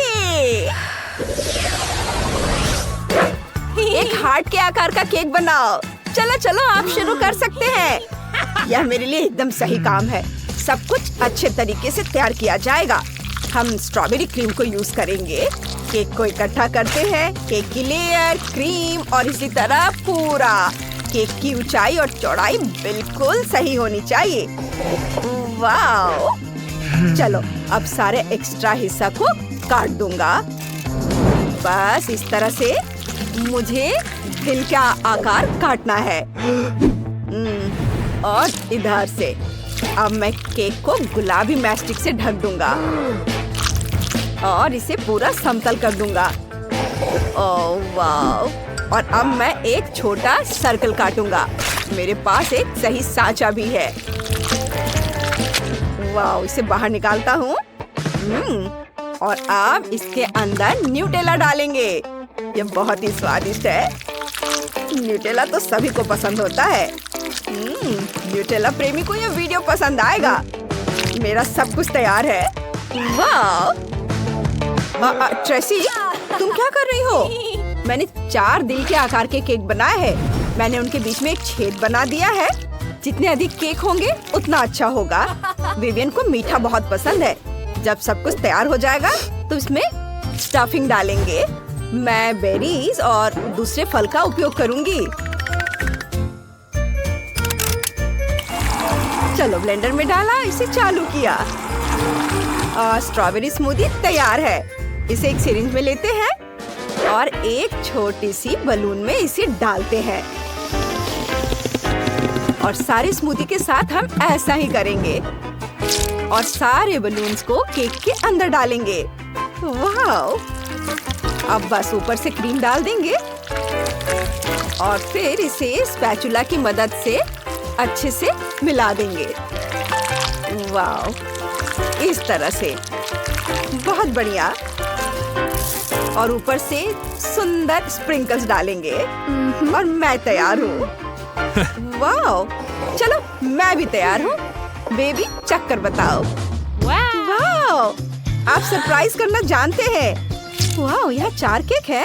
ये एक हार्ट के आकार का केक बनाओ। चलो चलो, आप शुरू कर सकते हैं। यह मेरे लिए एकदम सही काम है। सब कुछ अच्छे तरीके से तैयार किया जाएगा। हम स्ट्रॉबेरी क्रीम को यूज करेंगे। केक को इकट्ठा करते हैं। केक की लेयर, क्रीम और इसी तरह पूरा। केक की ऊंचाई और चौड़ाई बिल्कुल सही होनी चाहिए। वाह! चलो, अब सारे एक्स्ट्रा हिस्सा को काट दूंगा। बस इस तरह से मुझे दिल का आकार काटना है। और इधर से अब मैं केक को गुलाबी मैस्टिक से ढक दूंगा और इसे पूरा समतल कर दूंगा। ओह वाह! और अब मैं एक छोटा सर्कल काटूंगा। मेरे पास एक सही सांचा भी है। वाह, इसे बाहर निकालता हूँ। और अब इसके अंदर न्यूटेला डालेंगे। ये बहुत ही स्वादिष्ट है। न्यूटेला तो सभी को पसंद होता है। न्यूटेला प्रेमी को ये वीडियो पसंद आएगा। मेरा सब कुछ तैयार है। वाह! ट्रेसी, तुम क्या कर रही हो? मैंने 4 दिल के आकार के केक बनाए हैं। मैंने उनके बीच में एक छेद बना दिया है। जितने अधिक केक होंगे उतना अच्छा होगा। विवियन को मीठा बहुत पसंद है। जब सब कुछ तैयार हो जाएगा तो इसमें स्टफिंग डालेंगे। मैं बेरीज और दूसरे फल का उपयोग करूंगी। चलो, ब्लेंडर में डाला, इसे चालू किया। स्ट्रॉबेरी स्मूदी तैयार है। इसे एक सिरिंज में लेते हैं और एक छोटी सी बलून में इसे डालते हैं। और सारे स्मूदी के साथ हम ऐसा ही करेंगे और सारे बलून्स को केक के अंदर डालेंगे। वाह! अब बस ऊपर से क्रीम डाल देंगे और फिर इसे स्पैचुला की मदद से अच्छे से मिला देंगे। वाह! इस तरह से बहुत बढ़िया। और ऊपर से सुंदर स्प्रिंकल्स डालेंगे और मैं तैयार हूँ। वाह! चलो, मैं भी तैयार हूँ। बेबी, चक्कर बताओ। वाह! आप सरप्राइज करना जानते हैं। वाह, यहाँ 4 केक है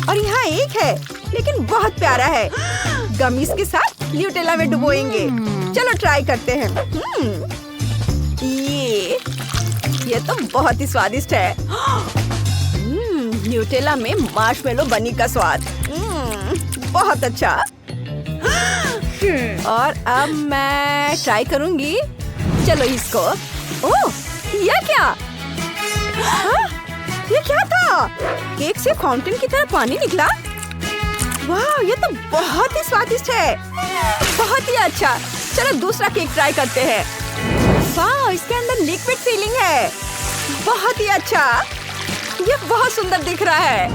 और यहाँ एक है, लेकिन बहुत प्यारा है। गमीज के साथ न्यूटेला में डुबोएंगे। चलो ट्राई करते हैं। ये तो बहुत ही स्वादिष्ट है। न्यूटेला में मार्शमेलो बनी का स्वाद। बहुत अच्छा। और अब मैं ट्राई करूंगी। चलो इसको। ओह, ये क्या? हाँ? ये क्या था? केक से फाउंटेन की तरह पानी निकला। वाह, ये तो बहुत ही स्वादिष्ट है। बहुत ही अच्छा। चलो दूसरा केक ट्राई करते हैं। वाह, इसके अंदर लिक्विड फीलिंग है। बहुत ही अच्छा। ये बहुत सुंदर दिख रहा है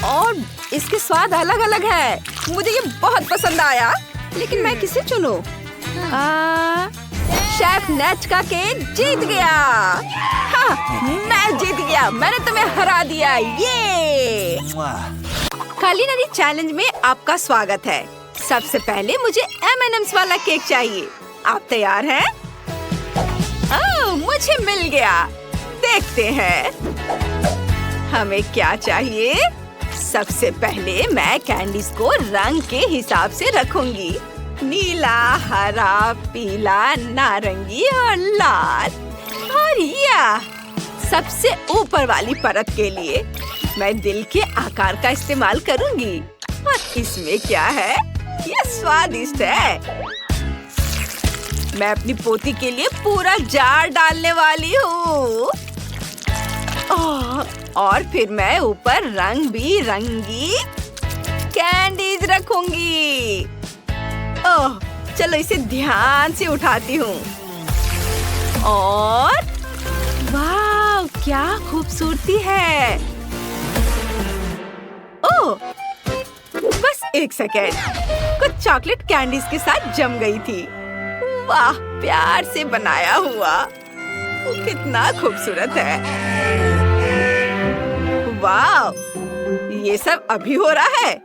और इसके स्वाद अलग अलग है। मुझे ये बहुत पसंद आया, लेकिन मैं किसे चुनूं? शेफ नेच का केक जीत गया। हाँ, मैं जीत गया। मैंने तुम्हें हरा दिया। ये कुलिनरी चैलेंज में आपका स्वागत है। सबसे पहले मुझे M&M's वाला केक चाहिए। आप तैयार हैं? ओह, मुझे मिल गया। देखते हैं हमें क्या चाहिए। सबसे पहले मैं कैंडीज को रंग के हिसाब से रखूंगी। नीला, हरा, पीला, नारंगी और लाल। और यह सबसे ऊपर वाली परत के लिए मैं दिल के आकार का इस्तेमाल करूंगी। और इसमें क्या है? यह स्वादिष्ट है। मैं अपनी पोती के लिए पूरा जार डालने वाली हूँ। और फिर मैं ऊपर रंग बिरंगी कैंडीज रखूंगी। ओह, चलो इसे ध्यान से उठाती हूँ। और वाह, क्या खूबसूरती है। ओह, बस एक सेकेंड, कुछ चॉकलेट कैंडीज के साथ जम गई थी। वाह, प्यार से बनाया हुआ, कितना खूबसूरत है। वाह, ये सब अभी हो रहा है।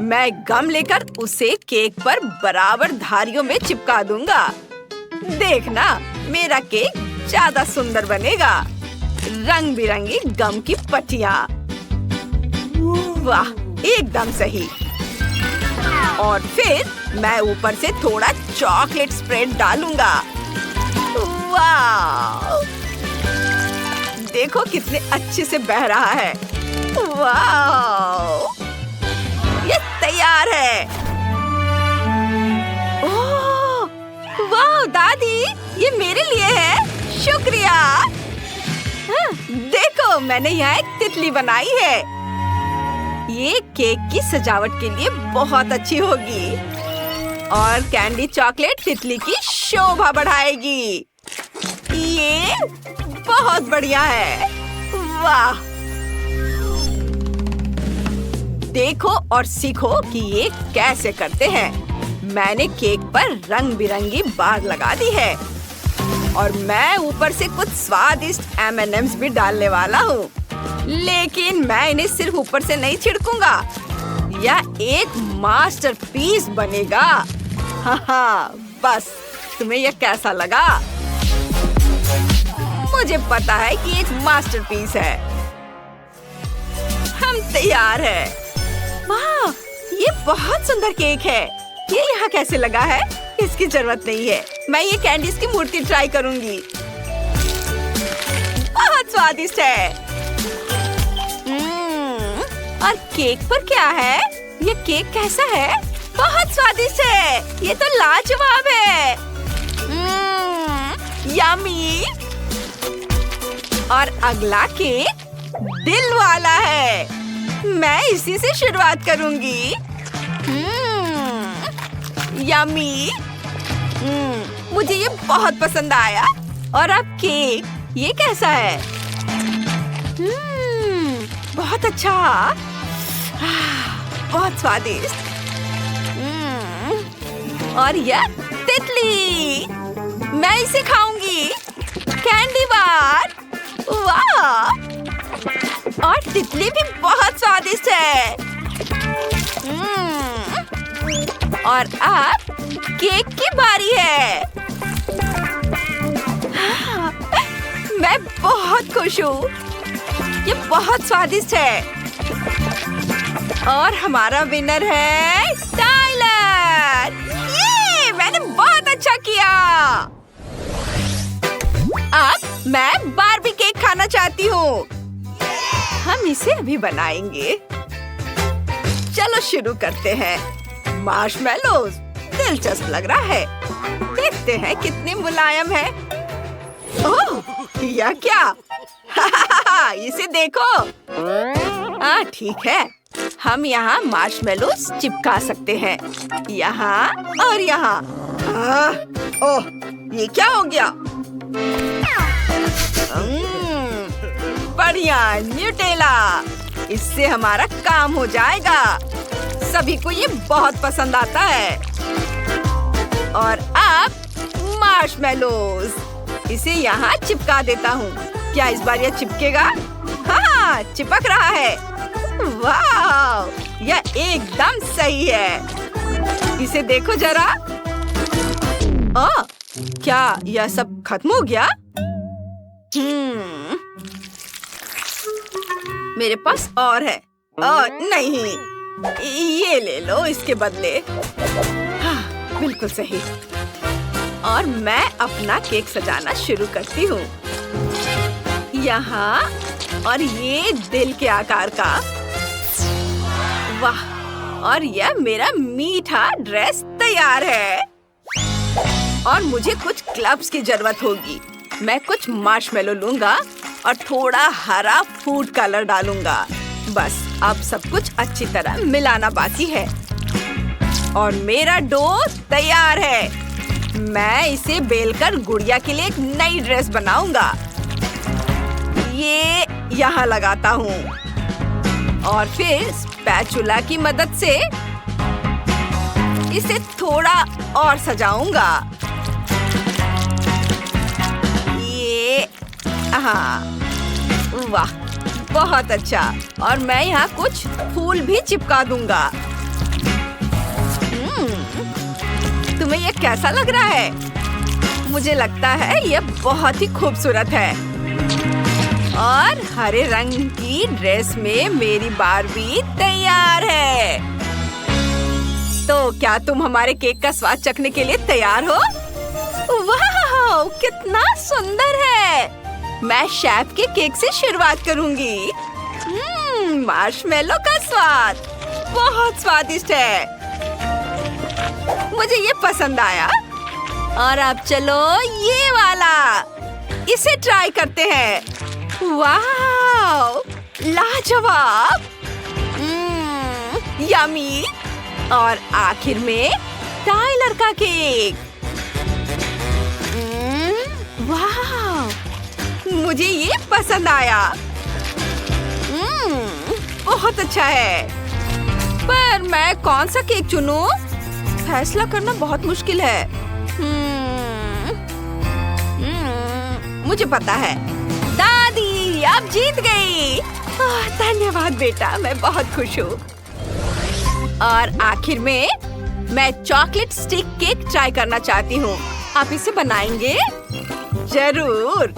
मैं गम लेकर उसे केक पर बराबर धारियों में चिपका दूंगा। देखना, मेरा केक ज्यादा सुंदर बनेगा। रंग बिरंगी गम की पट्टियाँ। वाह, एकदम सही। और फिर मैं ऊपर से थोड़ा चॉकलेट स्प्रेड डालूंगा। वाह, देखो कितने अच्छे से बह रहा है। वाह, ये तैयार है। ओह, वाह दादी, ये मेरे लिए है। शुक्रिया। देखो, मैंने यहाँ एक तितली बनाई है। ये केक की सजावट के लिए बहुत अच्छी होगी और कैंडी चॉकलेट तितली की शोभा बढ़ाएगी। ये बहुत बढ़िया है। वाह, देखो और सीखो कि ये कैसे करते हैं। मैंने केक पर रंग बिरंगी बार लगा दी है और मैं ऊपर से कुछ स्वादिष्ट M&Ms भी डालने वाला हूँ। लेकिन मैं इन्हें सिर्फ ऊपर से नहीं छिड़कूंगा। यह एक मास्टरपीस बनेगा। हाँ, बस तुम्हें यह कैसा लगा? मुझे पता है कि एक मास्टरपीस है। हम तैयार हैं। वाह, ये बहुत सुंदर केक है। ये यहाँ कैसे लगा है? इसकी जरूरत नहीं है। मैं ये कैंडीज की मूर्ति ट्राई करूंगी। बहुत स्वादिष्ट है। और केक पर क्या है? ये केक कैसा है? बहुत स्वादिष्ट है। ये तो लाजवाब है। यम्मी। और अगला केक दिल वाला है। मैं इसी से शुरुआत करूंगी। यम्मी। मुझे ये बहुत पसंद आया। और अब केक, ये कैसा है? बहुत अच्छा। बहुत स्वादिष्ट। और यह तितली, मैं इसे खाऊंगी। Candy bar. वाह, और तितली भी बहुत स्वादिष्ट है। और अब केक की बारी है। मैं बहुत खुश हूँ। ये बहुत स्वादिष्ट है। और हमारा विनर है टाइलर। ये मैंने बहुत अच्छा किया। अब मैं बारबी केक खाना चाहती हूँ। हम इसे अभी बनाएंगे। चलो शुरू करते हैं। मार्शमेलोज, दिलचस्प लग रहा है। देखते हैं कितने मुलायम है। ओह, यह क्या? इसे देखो। ठीक है, हम यहाँ मार्शमेलोज चिपका सकते हैं। यहाँ और यहाँ। ओह, ये क्या हो गया? बढ़िया, न्यूटेला। इससे हमारा काम हो जाएगा। सभी को ये बहुत पसंद आता है। और अब मार्शमेलोज, इसे यहाँ चिपका देता हूँ। क्या इस बार यह चिपकेगा? हाँ, चिपक रहा है। वाह, यह एकदम सही है। इसे देखो जरा। क्या यह सब खत्म हो गया? मेरे पास और है। नहीं, ये ले लो इसके बदले। हाँ, बिल्कुल सही। और मैं अपना केक सजाना शुरू करती हूँ। यहाँ और ये दिल के आकार का। वाह, और यह मेरा मीठा ड्रेस तैयार है। और मुझे कुछ क्लब्स की जरूरत होगी। मैं कुछ मार्शमेलो लूंगा और थोड़ा हरा फूड कलर डालूंगा। बस अब सब कुछ अच्छी तरह मिलाना बाकी है और मेरा डो तैयार है। मैं इसे बेलकर गुड़िया के लिए एक नई ड्रेस बनाऊंगा। ये यहाँ लगाता हूँ और फिर स्पैचुला की मदद से इसे थोड़ा और सजाऊंगा। ये हाँ, वाह, बहुत अच्छा। और मैं यहाँ कुछ फूल भी चिपका दूंगा। तुम्हें ये कैसा लग रहा है? मुझे लगता है ये बहुत ही खूबसूरत है। और हरे रंग की ड्रेस में मेरी बार्बी तैयार है। तो क्या तुम हमारे केक का स्वाद चखने के लिए तैयार हो? वाह, कितना सुंदर है। मैं शेफ के केक से शुरुआत करूंगी। मार्शमेलो का स्वाद बहुत स्वादिष्ट है। मुझे ये पसंद आया। और अब चलो ये वाला, इसे ट्राई करते हैं। वाह, लाजवाब, यम्मी। और आखिर में टाइलर का केक। वाह, मुझे ये पसंद आया। बहुत अच्छा है। पर मैं कौन सा केक चुनूं? फैसला करना बहुत मुश्किल है। मुझे पता है। दादी, आप जीत गई। धन्यवाद बेटा, मैं बहुत खुश हूँ। और आखिर में मैं चॉकलेट स्टिक केक ट्राई करना चाहती हूँ। आप इसे बनाएंगे? जरूर।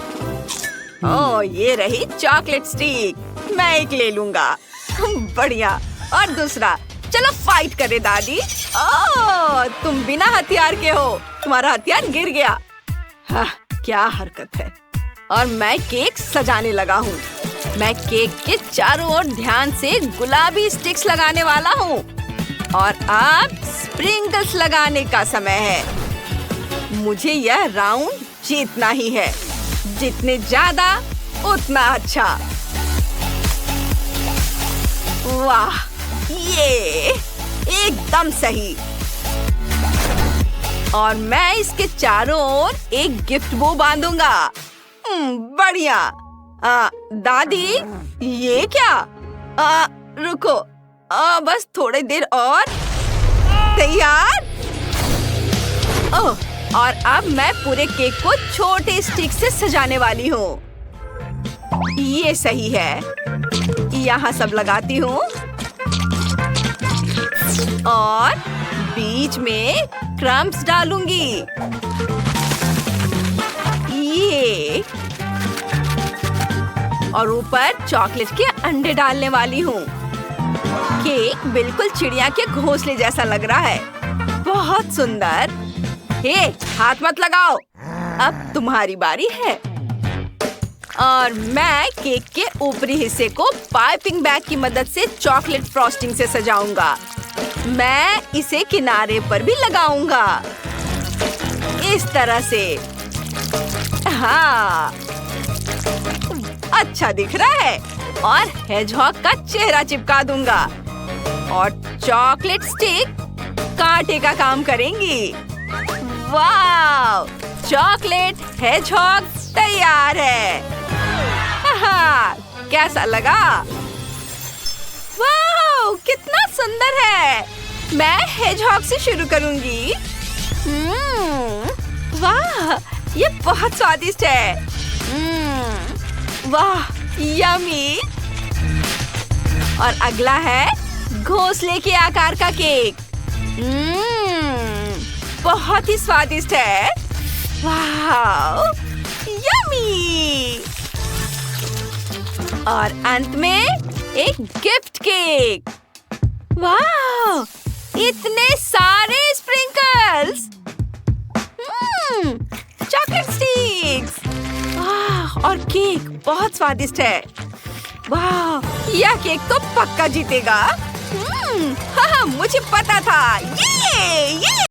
ओह, ये रही चॉकलेट स्टिक। मैं एक ले लूंगा। बढ़िया। और दूसरा। चलो फाइट करें दादी। ओह, तुम बिना हथियार के हो। तुम्हारा हथियार गिर गया। हाँ, क्या हरकत है। और मैं केक सजाने लगा हूँ। मैं केक के चारों ओर ध्यान से गुलाबी स्टिक्स लगाने वाला हूँ। और अब स्प्रिंकल्स लगाने का समय है। मुझे यह राउंड जीतना ही है। जितने ज्यादा उतना अच्छा। वाह, ये एकदम सही। और मैं इसके चारों ओर एक गिफ्ट बो बांधूंगा। बढ़िया। दादी, ये क्या? रुको, बस थोड़ी देर और। तैयार। ओह, और अब मैं पूरे केक को छोटे स्टिक से सजाने वाली हूँ। ये सही है। यहाँ सब लगाती हूँ और बीच में क्रम्स डालूंगी। ये और ऊपर चॉकलेट के अंडे डालने वाली हूँ। केक बिल्कुल चिड़िया के घोंसले जैसा लग रहा है। बहुत सुंदर। हे, हाथ मत लगाओ। अब तुम्हारी बारी है। और मैं केक के ऊपरी हिस्से को पाइपिंग बैग की मदद से चॉकलेट फ्रॉस्टिंग से सजाऊंगा। मैं इसे किनारे पर भी लगाऊंगा, इस तरह से। हाँ, अच्छा दिख रहा है। और हेजहॉग का चेहरा चिपका दूंगा। और चॉकलेट स्टिक कांटे का काम करेंगी। वाह, चॉकलेट हेजहॉग तैयार है। कैसा लगा? वाह, कितना सुंदर है। मैं हेजहॉग से शुरू करूंगी। वाह, ये बहुत स्वादिष्ट है। वाह, यम्मी। और अगला है घोंसले के आकार का केक। बहुत ही स्वादिष्ट है। वाह, यम्मी। और अंत में एक गिफ्ट केक। वाह, इतने सारे स्प्रिंकल्स। Chocolate sticks. वाह, और केक बहुत स्वादिष्ट है। वाह, यह केक तो पक्का जीतेगा। हाँ, मुझे पता था। ये